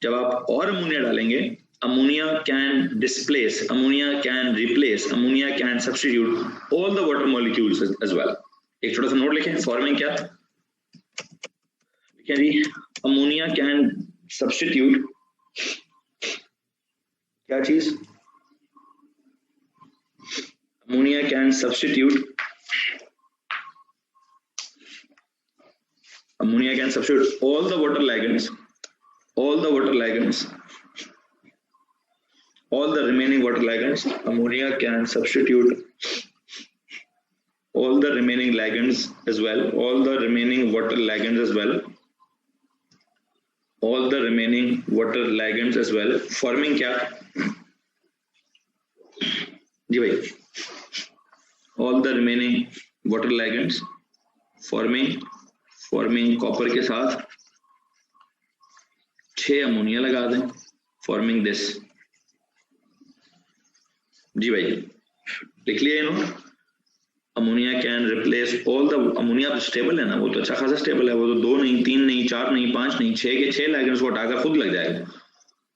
जब आप और अमोनिया डालेंगे, ammonia can displace, ammonia can replace, ammonia can substitute all the water molecules as well. एक छोटा सा नोट लिखें, फॉर्मिंग क्या लिखें जी, अमोनिया कैन सब्स्टिट्यूट क्या चीज, ammonia can substitute all the water ligands, all the remaining water ligands. Ammonia can substitute all the remaining ligands as well, all the remaining water ligands as well, all the remaining water ligands as well, forming क्या जी भाई, all the remaining water ligands forming copper के साथ 6 ammonia लगा दें, forming this। जी भाई लिख लिया इन्होंने, ammonia can replace all the, ammonia तो स्टेबल है ना, वो तो अच्छा खासा स्टेबल है, वो तो 2 नहीं 3 नहीं 4 नहीं 5 नहीं 6 के 6 ligands को हटाकर खुद लग जाएगा।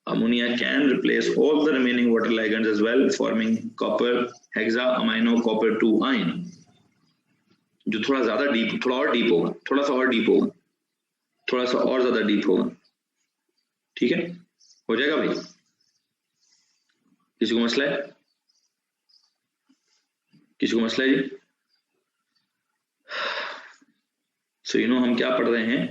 Ammonia can replace all the remaining water ligands as well, forming copper hexaamino copper 2 ion, जो थोड़ा ज्यादा डीप, थोड़ा और डीप होगा, थोड़ा सा और डीप होगा, थोड़ा सा और ज्यादा डीप होगा, ठीक है, हो जाएगा भाई। किसी को मसला है, किसी को मसला है जी? सो यू नो हम क्या पढ़ रहे हैं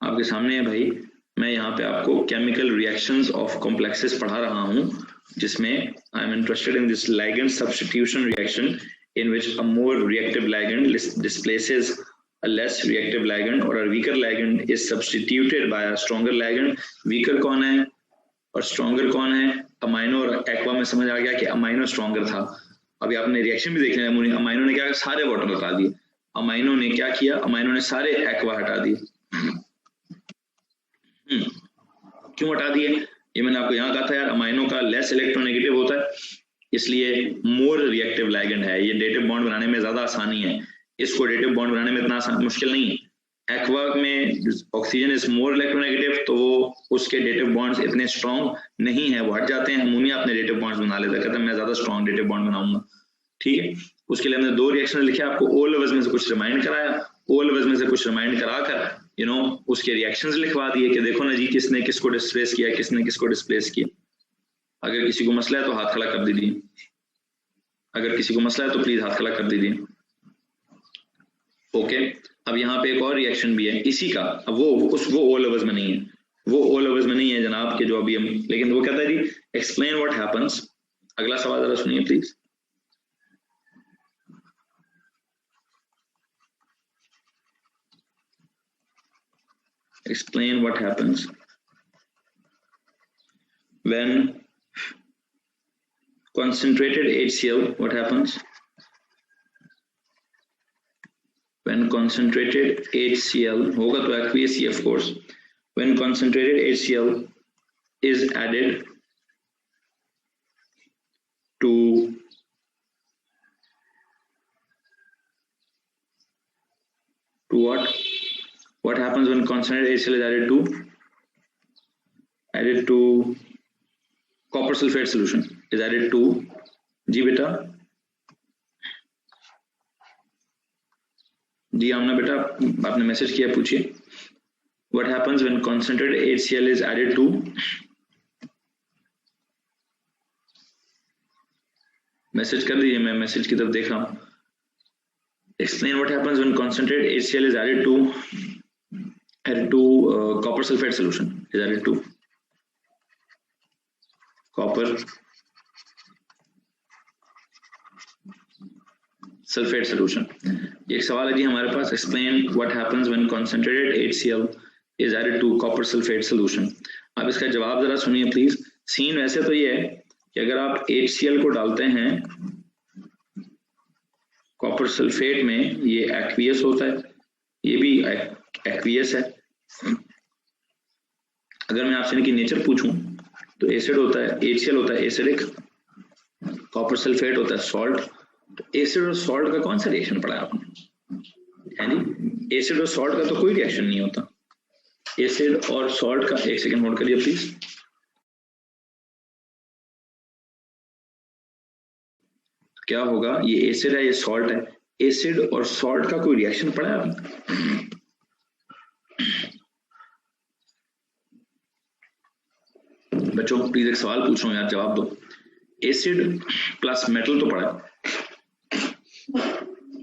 आपके सामने है भाई, मैं यहाँ पे आपको केमिकल रिएक्शंस ऑफ कॉम्प्लेक्सेस पढ़ा रहा हूँ, जिसमें I am interested in this ligand substitution reaction in which a more reactive ligand displaces a less reactive ligand or a weaker ligand is substituted by a stronger ligand। weaker कौन है और stronger कौन है, amino और aqua में समझ आ गया कि अमाइनो स्ट्रॉन्गर था। अभी आपने रिएक्शन भी देख लिया, अमाइनो ने क्या सारे वाटर हटा दिए, अमाइनो ने क्या किया, अमाइनो ने सारे एक्वा हटा दिए। क्यों हटा दिए, ये मैंने आपको यहाँ कहा था यार, अमाइनो का लेस इलेक्ट्रोनेगेटिव होता है, इसलिए मोर रिएक्टिव लाइगेंड है, ये डेटिव बॉन्ड बनाने में ज्यादा आसानी है, इसको डेटिव बॉन्ड बनाने में इतना मुश्किल नहीं है। एक्वा में ऑक्सीजन इज मोर इलेक्ट्रोनेगेटिव, तो वो उसके डेटिव बॉन्ड्स इतने स्ट्रॉन्ग नहीं है, वो हट जाते हैं। अमोनिया अपने डेटिव बॉन्ड्स बना लेता है, कहता है मैं ज्यादा स्ट्रॉन्ग डेटिव बॉन्ड बनाऊंगा, ठीक है। उसके लिए हमने 2 रिएक्शन लिखे, आपको ओ लेवल्स में से कुछ रिमाइंड कराया, ओ लेवल्स में से कुछ रिमाइंड कराकर यू नो उसके रिएक्शंस लिखवा दिए कि देखो ना जी किसने किसको डिस्प्लेस किया, किसने किसको डिस्प्लेस किया। अगर किसी को मसला है तो हाथ खड़ा कर दीजिए, अगर किसी को मसला है तो प्लीज हाथ खड़ा कर दीजिए। ओके, अब यहाँ पे एक और रिएक्शन भी है इसी का, अब वो ओ लेवल्स में नहीं है, वो ओ लेवल्स में नहीं है जनाब के जो अभी हम, लेकिन वो कहता है जी एक्सप्लेन व्हाट हैपेंस। अगला सवाल जरा सुनिए please. Explain what happens when concentrated HCl, what happens when concentrated HCl होगा तो aqueous of course, when concentrated HCl is added to what happens when concentrated HCl is added to copper sulfate solution is added to जी बेटा जी आमना बेटा आपने message किया, पूछिए। What happens when concentrated HCl is added to message कर दीजिए, मैं message की तरफ देख रहा हूं। Explain what happens when concentrated HCl is added to copper sulfate solution is added to copper sulfate solution। ये एक सवाल है जी हमारे पास। Explain what happens when concentrated HCl is added to copper sulfate solution। आप इसका जवाब जरा सुनिए प्लीज। सीन वैसे तो ये है कि अगर आप HCl को डालते हैं कॉपर सल्फेट में, ये एक्वियस होता है, ये भी एक्वियस है। अगर मैं आपसे इनकी नेचर पूछूं तो एसिड होता है, HCl होता है एसिडिक, कॉपर सल्फेट होता है सॉल्ट। तो एसिड और सॉल्ट का कौन सा रिएक्शन पढ़ा है आपने? है जी, एसिड और सॉल्ट का तो कोई रिएक्शन नहीं होता। एसिड और सॉल्ट का, एक सेकेंड होल्ड करिए प्लीज। क्या होगा, ये एसिड है ये सॉल्ट है, एसिड और सॉल्ट का कोई रिएक्शन पड़ा है आपने? बच्चों प्लीज एक सवाल पूछ रहा हूं यार, जवाब दो। एसिड प्लस मेटल तो पड़ा है,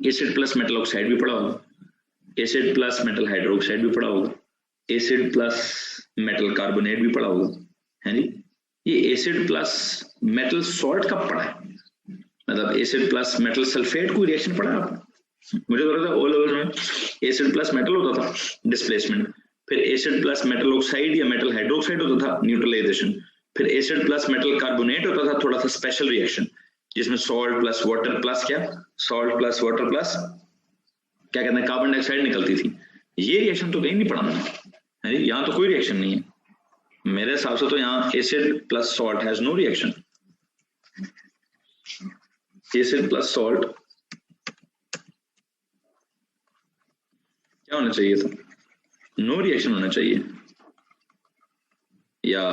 एसिड प्लस मेटल ऑक्साइड भी पड़ा होगा, एसिड प्लस मेटल हाइड्रोक्साइड भी पड़ा होगा, एसिड प्लस मेटल कार्बोनेट भी पड़ा होगा, है जी। ये एसिड प्लस मेटल सॉल्ट कब पड़ा है? मतलब एसिड प्लस मेटल सल्फेट कोई रिएक्शन पड़ा है आपने? मुझे तो लगता है ओ लेवल में एसिड प्लस मेटल होता था डिस्प्लेसमेंट, फिर एसिड प्लस मेटल ऑक्साइड या मेटल हाइड्रोक्साइड होता था न्यूट्रलाइजेशन, फिर एसिड प्लस मेटल कार्बोनेट होता था थोड़ा सा स्पेशल रिएक्शन जिसमें सॉल्ट प्लस वाटर प्लस क्या, सॉल्ट प्लस वाटर प्लस क्या कहते हैं कार्बन डाइऑक्साइड निकलती थी। ये रिएक्शन तो कहीं नहीं पड़ा मैंने, है जी। यहाँ तो कोई रिएक्शन नहीं है मेरे हिसाब से, तो यहाँ acid plus salt has no reaction. Acid plus salt क्या होना चाहिए था? नो रिएक्शन होना चाहिए या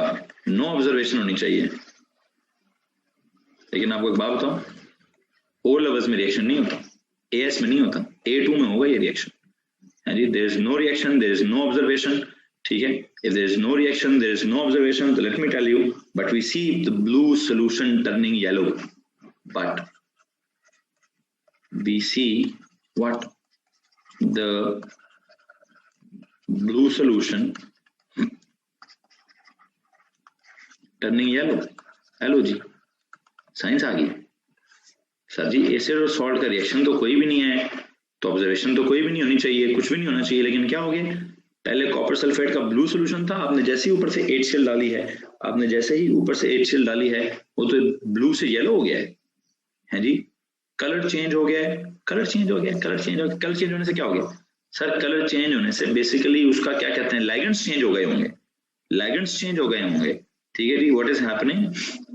नो ऑब्जर्वेशन होनी चाहिए। लेकिन आपको एक बात बताऊं, ओ लेवल्स में रिएक्शन नहीं होता, एएस में नहीं होता, A2 में होगा ये रिएक्शन, है जी। There is no reaction, there is no observation, ठीक है। If there is no reaction, there is no observation, तो let me tell you, but we see the blue solution turning yellow, but we see what the blue solution turning yellow। Hello जी, science आ गई sir जी। Acid और salt का reaction तो कोई भी नहीं है, तो ऑब्जर्वेशन तो कोई भी नहीं होनी चाहिए, कुछ भी नहीं होना चाहिए। लेकिन क्या हो गया, पहले कॉपर सल्फेट का ब्लू सॉल्यूशन था, आपने जैसे ही ऊपर से HCl डाली है, आपने जैसे ही ऊपर से HCl डाली है, वो तो ब्लू से येलो हो गया है जी। कलर चेंज हो गया है, कलर चेंज हो गया, कलर चेंज हो गया। कलर चेंज होने से क्या हो गया सर? कलर चेंज होने से बेसिकली उसका क्या कहते हैं, लाइगेंड्स चेंज हो गए होंगे, लाइगेंड्स चेंज हो गए होंगे, ठीक है जी। व्हाट इज हैपनिंग,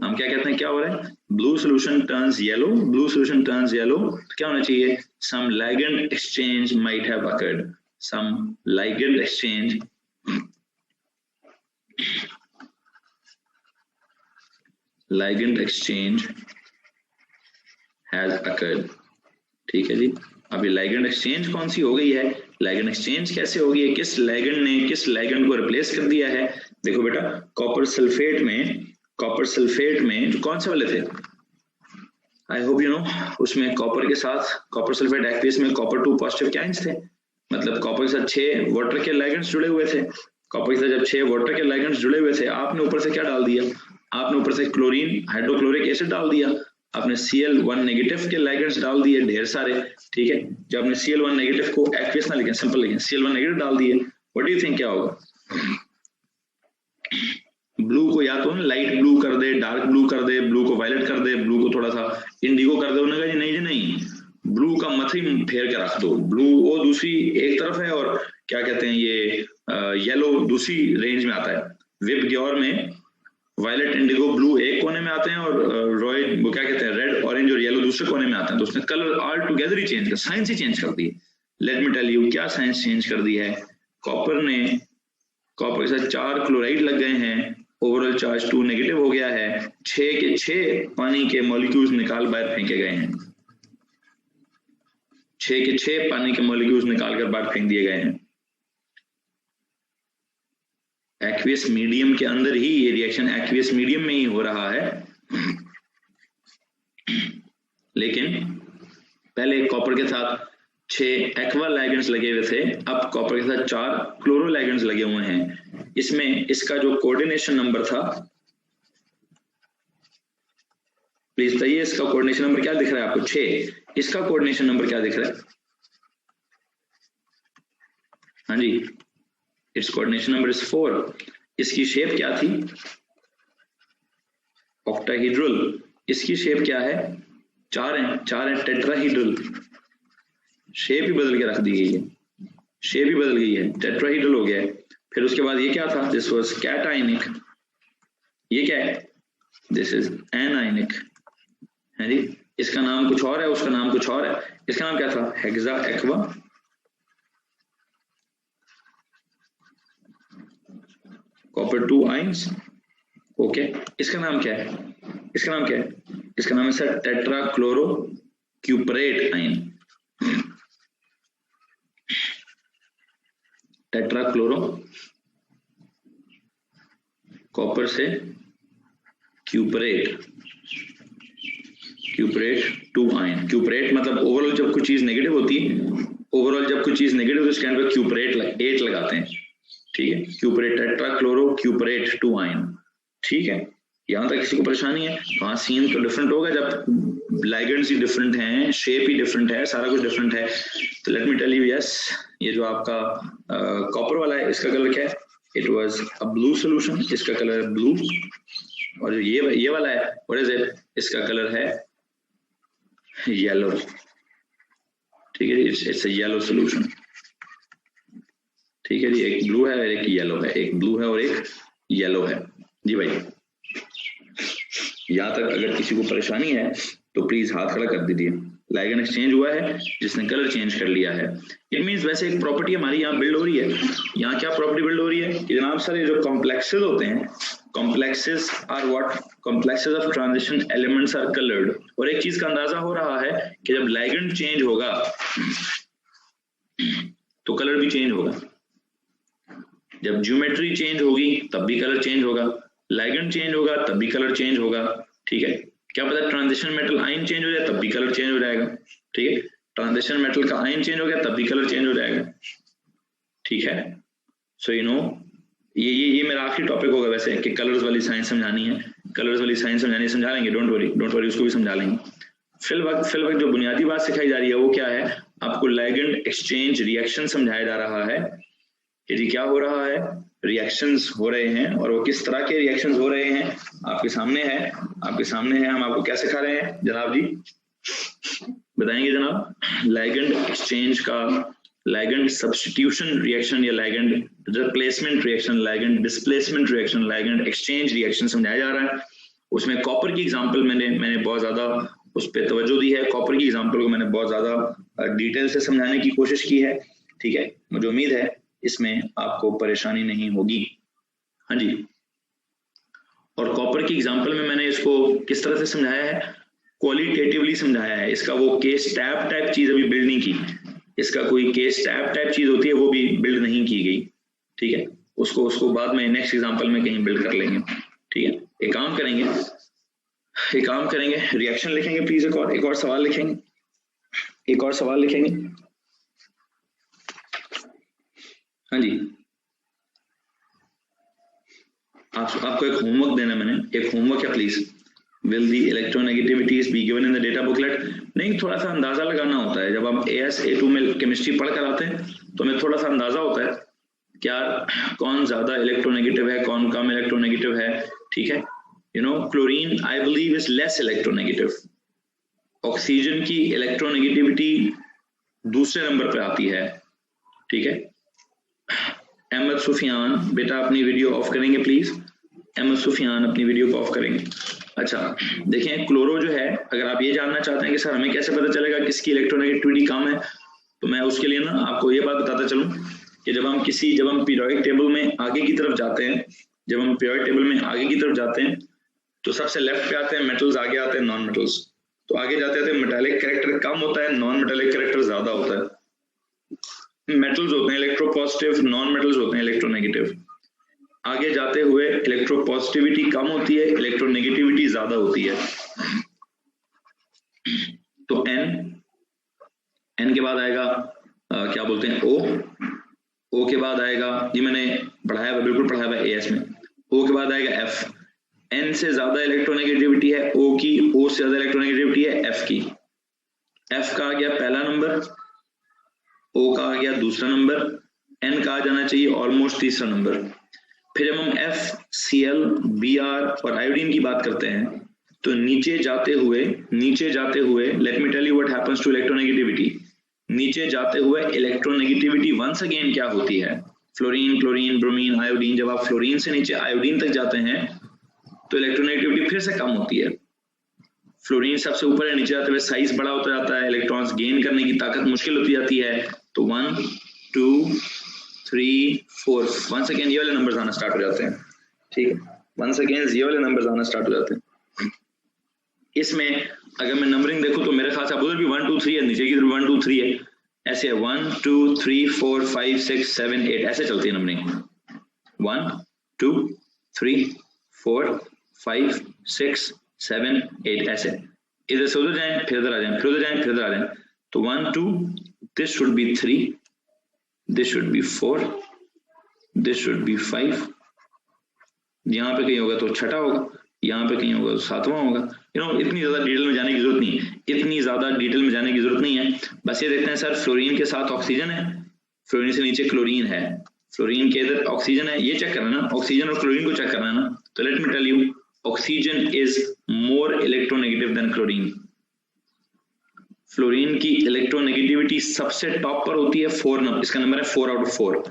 हम क्या कहते हैं, क्या हो रहा है? Blue solution turns yellow, blue solution turns yellow, क्या होना चाहिए? Some ligand exchange might have occurred, some ligand exchange has occurred, ठीक है जी। अभी लाइगेंड एक्सचेंज कौन सी हो गई है, लाइगेंड एक्सचेंज कैसे हो गई है, किस लाइगेंड ने किस लाइगेंड को रिप्लेस कर दिया है? देखो बेटा, कॉपर सल्फेट में जो कौन से वाले थे, आई होप यू नो, उसमें कॉपर के साथ कॉपर सल्फेट एक्वियस में कॉपर 2 पॉजिटिव क्या थे, मतलब कॉपर के साथ 6 वाटर के लाइगेंड्स जुड़े हुए थे। कॉपर के साथ जब 6 वाटर के लाइगेंड्स जुड़े हुए थे, आपने ऊपर से क्या डाल दिया, आपने ऊपर से क्लोरीन हाइड्रोक्लोरिक एसिड डाल दिया, आपने Cl1 नेगेटिव के लाइगेंड्स डाल दिए ढेर सारे, ठीक है। जब आपने Cl1 नेगेटिव को एक्वियस ना लिखें, सिंपल लिखें, Cl1 नेगेटिव डाल दिए, व्हाट डू यू थिंक क्या होगा? ब्लू को या तो लाइट ब्लू कर दे, डार्क ब्लू कर दे, ब्लू को वायलेट कर दे, ब्लू को थोड़ा सा इंडिगो कर दे। उन्होंने कहा जी नहीं जी नहीं, ब्लू का मत ही फेर के रख दो, ब्लू वो दूसरी एक तरफ है और क्या कहते हैं ये येलो दूसरी रेंज में आता है। विप ग्योर में वायलेट, इंडिगो, ब्लू एक कोने में आते हैं और रॉय वो क्या कहते हैं रेड, ऑरेंज और येलो दूसरे कोने में आते हैं। तो उसने कलर ऑल टुगेदर ही चेंज कर, साइंस ही चेंज कर दी। लेट मी टेल यू क्या साइंस चेंज कर दी है। कॉपर के साथ 4 क्लोराइड लग गए हैं, ओवरऑल चार्ज 2 नेगेटिव हो गया है, 6 के 6 पानी के मॉलिक्यूल्स निकाल बाहर फेंके गए हैं, 6 के 6 पानी के मॉलिक्यूल्स निकाल कर बाहर फेंक दिए गए हैं। एक्वियस मीडियम के अंदर ही ये रिएक्शन एक्वियस मीडियम में ही हो रहा है। लेकिन पहले कॉपर के साथ 6 एक्वा लाइगेंड्स लगे हुए थे, अब कॉपर के साथ 4 क्लोरो लाइगेंड्स लगे हुए हैं। इसमें इसका जो कोऑर्डिनेशन नंबर था, प्लीज बताइए इसका कोऑर्डिनेशन नंबर क्या दिख रहा है आपको? 6। इसका कोऑर्डिनेशन नंबर क्या दिख रहा है? हाँ जी, इट्स कोऑर्डिनेशन नंबर इज 4। इसकी शेप क्या थी? ऑक्टाहेड्रल। इसकी शेप क्या है? 4 है टेट्राहेड्रल। शेप ही बदल के रख दी गई है, शेप ही बदल गई है, टेट्राहेड्रल हो गया है। फिर उसके बाद ये क्या था? This was cationic. ये क्या है? दिस इज एनाइनिक है जी। इसका नाम कुछ और है, उसका नाम कुछ और है। इसका नाम क्या था? Hexa aqua, copper 2 ions. Okay, इसका नाम क्या है? इसका नाम क्या है? इसका नाम है sir tetrachloro cuprate ion. Tetrachloro, copper से क्यूपरेट 2 आयन। क्यूपरेट मतलब ओवरऑल जब कुछ चीज नेगेटिव होती है, ओवरऑल जब कुछ चीज नेगेटिव तो इसके एंड पे क्यूपरेट 8 लगाते हैं। ठीक है, क्यूपरेट, टेट्राक्लोरो क्यूपरेट 2 आयन। ठीक है, यहां तक किसी को परेशानी है? वहां सीन तो डिफरेंट होगा जब लाइगेंड्स ही डिफरेंट हैं, शेप ही डिफरेंट है, सारा कुछ डिफरेंट है। तो let me tell you, yes, ये जो आपका कॉपर वाला है, इसका कलर क्या है? It was a blue solution, इसका कलर है ब्लू। और जो ये वाला है, व्हाट इज इट? इसका कलर है येलो। ठीक है जी, इट्स अ येलो सॉल्यूशन। ठीक है जी, एक ब्लू है और एक येलो है, एक ब्लू है और एक येलो है जी भाई। यहाँ तक अगर किसी को परेशानी है तो प्लीज हाथ खड़ा कर दीजिए। लाइगेंड एक्सचेंज हुआ है जिसने कलर चेंज कर लिया है। इट मींस वैसे एक प्रॉपर्टी हमारी यहाँ बिल्ड हो रही है। यहाँ क्या प्रॉपर्टी बिल्ड हो रही है कि जनाब सर ये जो कॉम्प्लेक्सेस होते हैं, complexes are what? Complexes of transition elements are coloured. और एक चीज का अंदाजा हो रहा है कि जब लाइगेंड चेंज होगा तो कलर भी चेंज होगा। जब ज्योमेट्री चेंज होगी तब भी कलर चेंज होगा, लाइगेंड चेंज होगा तब भी कलर चेंज होगा। ठीक है, क्या पता ट्रांजिशन मेटल आयन चेंज हो जाए तब भी कलर चेंज हो जाएगा। ठीक है, ट्रांजिशन मेटल का आयन चेंज हो गया तब भी कलर चेंज हो जाएगा। ठीक है, सो यू नो ये मेरा आखिरी टॉपिक होगा वैसे कि कलर्स वाली साइंस समझानी है। कलर्स वाली साइंस समझानी समझा लेंगे, डोंट वरी, उसको भी समझा लेंगे। फिल वक्त जो बुनियादी बात सिखाई जा रही है वो क्या है? आपको लाइगेंड एक्सचेंज रिएक्शन समझाया जा रहा है कि जी क्या हो रहा है, रिएक्शंस हो रहे हैं और वो किस तरह के रिएक्शंस हो रहे हैं आपके सामने है। हम आपको क्या सिखा रहे हैं जनाब जी? बताएंगे जनाब? लाइगेंड एक्सचेंज का लाइगेंड सब्स्टिट्यूशन रिएक्शन या ligand replacement reaction, ligand displacement reaction, ligand exchange reaction समझाया जा रहा है। उसमें कॉपर की एग्जांपल मैंने बहुत ज्यादा उस पर तवज्जो दी है। कॉपर की एग्जांपल को मैंने बहुत ज्यादा डिटेल से समझाने की कोशिश की है। ठीक है, मुझे उम्मीद है इसमें आपको परेशानी नहीं होगी। हाँ जी, और कॉपर की एग्जांपल में मैंने इसको किस तरह से समझाया है? क्वालिटेटिवली समझाया है। इसका वो केस टाइप चीज अभी बिल्ड नहीं की। इसका कोई केस टाइप चीज होती है वो भी बिल्ड नहीं की गई। ठीक है, उसको बाद में नेक्स्ट एग्जांपल में कहीं बिल्ड कर लेंगे। ठीक है, एक काम करेंगे, रिएक्शन लिखेंगे प्लीज। एक और सवाल लिखेंगे। हाँ जी, आपको एक होमवर्क देना मैंने, एक होमवर्क है please. Will the electronegativities be given in the data booklet? नहीं, थोड़ा सा अंदाजा लगाना होता है। जब हम AS A2 में केमिस्ट्री पढ़ कर आते हैं तो हमें थोड़ा सा अंदाजा होता है क्या कौन ज्यादा इलेक्ट्रोनेगेटिव है, कौन कम इलेक्ट्रोनेगेटिव है। ठीक है, you know chlorine I believe is less electronegative. Oxygen की इलेक्ट्रोनेगेटिविटी दूसरे नंबर पे आती है। ठीक है, अहमद सुफियान, बेटा अपनी वीडियो ऑफ करेंगे प्लीज। अहमद सुफियान अपनी वीडियो को ऑफ करेंगे। अच्छा देखें, क्लोरो जो है, अगर आप ये जानना चाहते हैं कि सर हमें कैसे पता चलेगा किसकी इलेक्ट्रोनेगेटिविटी कम है, तो मैं उसके लिए ना आपको ये बात बताता चलूं कि जब हम पीरियोडिक टेबल में आगे की तरफ जाते हैं, तो सबसे लेफ्ट पे आते हैं मेटल्स, आगे आते हैं नॉन मेटल्स। तो आगे जाते हैं मेटालिक कैरेक्टर कम होता है, नॉन मेटालिक कैरेक्टर ज्यादा होता है। मेटल्स होते हैं इलेक्ट्रोपॉजिटिव, नॉन मेटल्स होते हैं इलेक्ट्रोनेगेटिव। आगे जाते हुए इलेक्ट्रोपॉजिटिविटी कम होती है, इलेक्ट्रोनेगेटिविटी ज्यादा होती है। तो एन के बाद आएगा क्या बोलते हैं ओ के बाद आएगा, ये मैंने पढ़ाया हुआ, बिल्कुल पढ़ाया हुआ एएस में। ओ के बाद आएगा एफ। एन से ज्यादा इलेक्ट्रोनेगेटिविटी है ओ की, ओ से ज्यादा इलेक्ट्रोनेगेटिविटी है एफ की। एफ का आ गया पहला नंबर, ओ का आ गया दूसरा नंबर, एन का आ जाना चाहिए ऑलमोस्ट तीसरा नंबर। फिर जब हम एफ, सीएल, बीआर और आयोडीन की बात करते हैं, तो नीचे जाते हुए let me tell you what happens to electronegativity. नीचे जाते हुए इलेक्ट्रोनेगेटिविटी वंस अगेन क्या होती है, फ्लोरीन, क्लोरीन, ब्रोमीन, आयोडीन। जब आप फ्लोरीन से नीचे आयोडीन तक जाते हैं तो इलेक्ट्रोनेगेटिविटी फिर से कम होती है। फ्लोरीन सबसे ऊपर है, नीचे जाते हुए साइज बड़ा होता जाता है, इलेक्ट्रॉन्स गेन करने की ताकत मुश्किल होती जाती है। तो 1 2 3 4 वंस अगेन ये वाले नंबर्स आना स्टार्ट हो जाते हैं। ठीक है, वंस अगेन ये वाले नंबर्स आना स्टार्ट हो जाते हैं। इसमें अगर मैं नंबरिंग देखूं तो मेरे ख्याल से आप उधर भी 1 2 3 है, नीचे की तरफ 1 2 3 है, ऐसे है 1 2 3 4 5 6 7 8 ऐसे चलती है नंबरिंग। 1 2 3 4 5 6 7 8 ऐसे। इधर से उधर जाएं, फिर इधर आ जाएं, फिर उधर जाएं, फिर इधर आ जाएं। तो 1 2 this should be 3, this should be 4, this should be 5, यहाँ पे कहीं होगा तो छठा होगा, यहाँ पे कहीं होगा तो सातवां होगा। इतनी ज्यादा डिटेल में जाने की जरूरत नहीं है, बस ये देखते हैं सर फ्लोरीन के साथ ऑक्सीजन है, फ्लोरीन से नीचे क्लोरीन है, फ्लोरीन के इधर ऑक्सीजन है, ये चेक करना है ना, ऑक्सीजन और क्लोरीन को चेक करना है ना। तो let me tell you, oxygen is more electronegative than chlorine. Fluorine की इलेक्ट्रोनेगेटिविटी सबसे टॉप पर होती है 4 नंबर, इसका नंबर है 4 आउट ऑफ 4,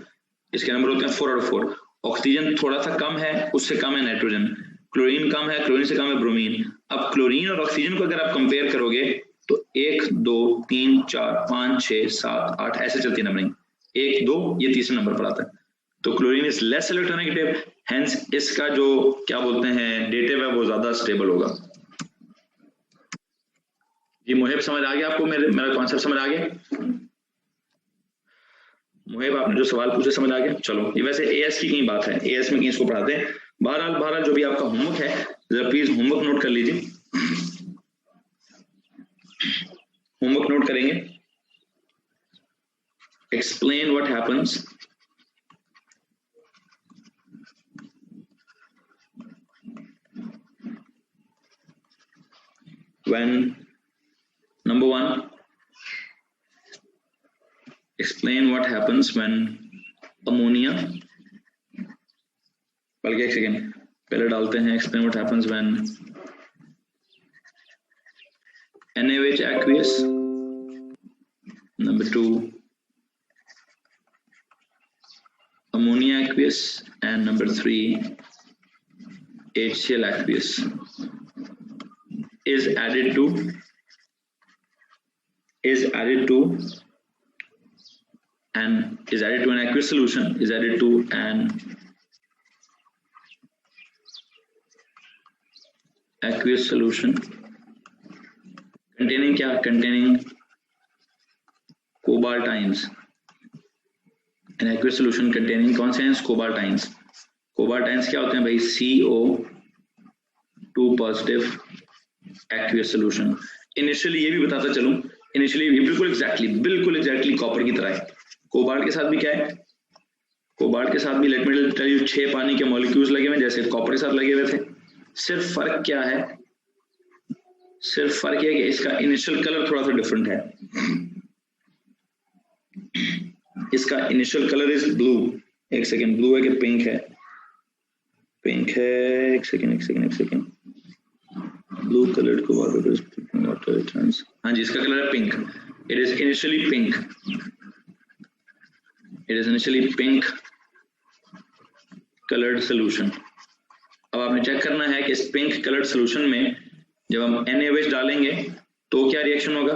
इसके नंबर होते हैं 4 आउट ऑफ 4। ऑक्सीजन थोड़ा सा कम है, उससे कम है नाइट्रोजन, क्लोरीन कम है, क्लोरीन से कम है ब्रोमीन। अब क्लोरीन और ऑक्सीजन को अगर आप कंपेयर करोगे तो 1 2 3 4 5 6 7 8 ऐसे चलती है नंबरिंग, 1 2 ये तीसरे नंबर पर आता है। तो chlorine is less electronegative, hence इसका जो क्या बोलते हैं डेटिव है वो ज्यादा स्टेबल होगा। जी मुहेब समझ आ गया आपको, मेरा कॉन्सेप्ट समझ आ गया? मुहेब आपने जो सवाल पूछे समझ आ गया? चलो, ये वैसे एएस की कहीं बात है, एएस में कहीं इसको पढ़ाते हैं। बहरहाल जो भी आपका होमवर्क है जरा प्लीज होमवर्क नोट कर लीजिए, होमवर्क नोट करेंगे। Explain what happens when number 1, explain what happens when ammonia, बल्कि एक सेकेंड पहले डालते हैं, explain what happens when NaOH aqueous, number 2 ammonia aqueous, and number 3 HCl aqueous is added to an aqueous solution, is added to an aqueous solution containing क्या, containing cobalt ions, an aqueous solution containing कौन से ions? cobalt ions। cobalt ions क्या होते हैं भाई? CO2 positive aqueous solution। Initially ये भी बताता चलूं, इनिशियली ये बिल्कुल एग्जैक्टली कॉपर की तरह है। कोबाल्ट के साथ भी क्या है? कोबाल्ट के साथ भी लेट मी टेल यू 6 पानी के मॉलिक्यूल्स लगे हुए जैसे कॉपर के साथ लगे हुए थे। सिर्फ फर्क क्या है? सिर्फ फर्क है कि इसका इनिशियल कलर थोड़ा सा डिफरेंट है। इसका इनिशियल कलर इज ब्लू, एक सेकेंड, ब्लू है कि पिंक है? पिंक है, एक second blue coloured cobalt is water returns, हाँ जी इसका कलर है pink. It is initially pink, coloured solution. अब आपने चेक करना है कि इस पिंक कलर्ड सोल्यूशन में जब हम NaOH डालेंगे तो क्या रिएक्शन होगा,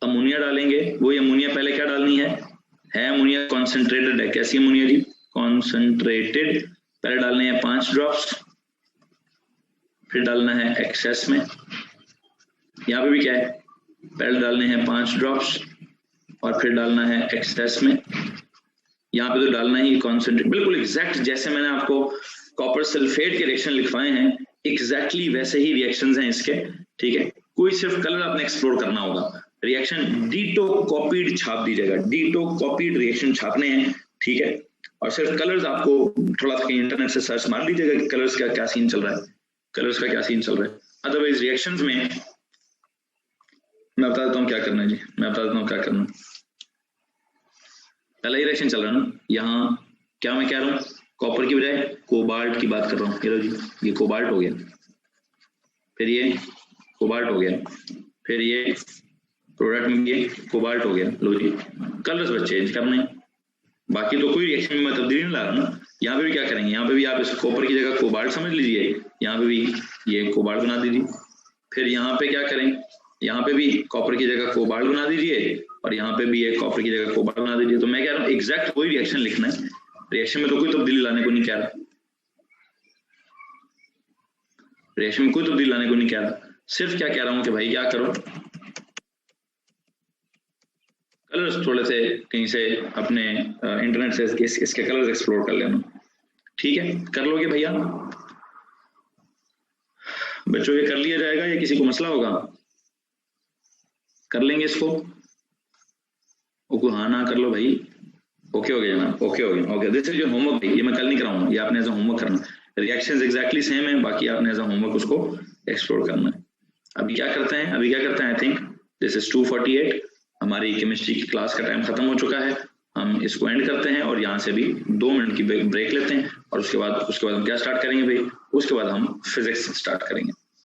अमोनिया डालेंगे, वही अमोनिया पहले क्या डालनी है अमोनिया कॉन्सेंट्रेटेड है, कैसी अमोनिया जी, कॉन्सेंट्रेटेड, पहले डालने हैं 5 ड्रॉप्स, फिर डालना है एक्सेस में, यहाँ पे भी क्या है, पहले डालने हैं 5 ड्रॉप्स और फिर डालना है एक्सेस में, यहाँ पे तो डालना ही कॉन्सेंट्रेट, बिल्कुल एग्जैक्ट जैसे मैंने आपको कॉपर सल्फेट के रिएक्शन लिखवाए हैं एग्जैक्टली वैसे ही रिएक्शंस हैं इसके, ठीक है, कोई सिर्फ कलर आपने एक्सप्लोर करना होगा, रिएक्शन डीटो कॉपीड छाप दीजिएगा, डीटो कॉपीड रिएक्शन छापने हैं, ठीक है, और सिर्फ कलर्स आपको थोड़ा सा इंटरनेट से सर्च मार लीजिएगा कि कलर्स का क्या सीन चल रहा है, कलर्स का क्या सीन चल रहा है। अदरवाइज रिएक्शंस में मैं बता देता हूँ क्या करना है जी, मैं बता देता हूँ क्या करना है। पहला ही रिएक्शन चल रहा है ना, यहाँ क्या मैं कह रहा हूँ, कॉपर की बजाय कोबाल्ट की बात कर रहा हूँ, ये लो जी, ये कोबाल्ट हो गया, फिर ये कोबाल्ट हो गया, फिर ये प्रोडक्ट में ये कोबाल्ट हो गया, लो जी, कलर्स बस चेंज करने, बाकी तो कोई रिएक्शन में तब्दीली नहीं ला रहा ना। यहाँ पे भी क्या करेंगे, यहाँ पे भी आप इस कॉपर की जगह कोबाल्ट समझ लीजिए, यहाँ पे भी ये कोबाल्ट बना दीजिए, फिर यहाँ पे क्या करें, यहाँ पे भी कॉपर की जगह कोबाल्ट बना दीजिए और यहाँ पे भी ये कॉपर की जगह कोबाल्ट बना दीजिए। तो मैं कह रहा हूँ एग्जैक्ट वही रिएक्शन लिखना है, रिएक्शन में तो कोई तब्दीली लाने को नहीं कह रहा, रिएक्शन में कोई तब्दीली लाने को नहीं कह रहा, सिर्फ क्या कह रहा हूँ कि भाई क्या करो, कलर्स थोड़े से कहीं से अपने इंटरनेट से इसके कलर्स एक्सप्लोर कर लेना, ठीक है, कर लोगे भैया बच्चों, ये कर लिया जाएगा या किसी को मसला होगा, कर लेंगे इसको, हाँ ना कर लो भाई, ओके हो गया जनाब, ओके हो गया, okay, this is your homework, ये मैं कल नहीं कराऊंगा, ये आपने एज अ होमवर्क करना, रिएक्शंस एग्जैक्टली सेम है, बाकी आपने एज अ होमवर्क उसको एक्सप्लोर करना है। अभी क्या करते हैं, आई थिंक दिस इज 2:48, हमारी केमिस्ट्री की क्लास का टाइम खत्म हो चुका है, हम इसको एंड करते हैं और यहाँ से भी 2 मिनट की ब्रेक लेते हैं और उसके बाद हम क्या स्टार्ट करेंगे भाई, उसके बाद हम फिजिक्स स्टार्ट करेंगे।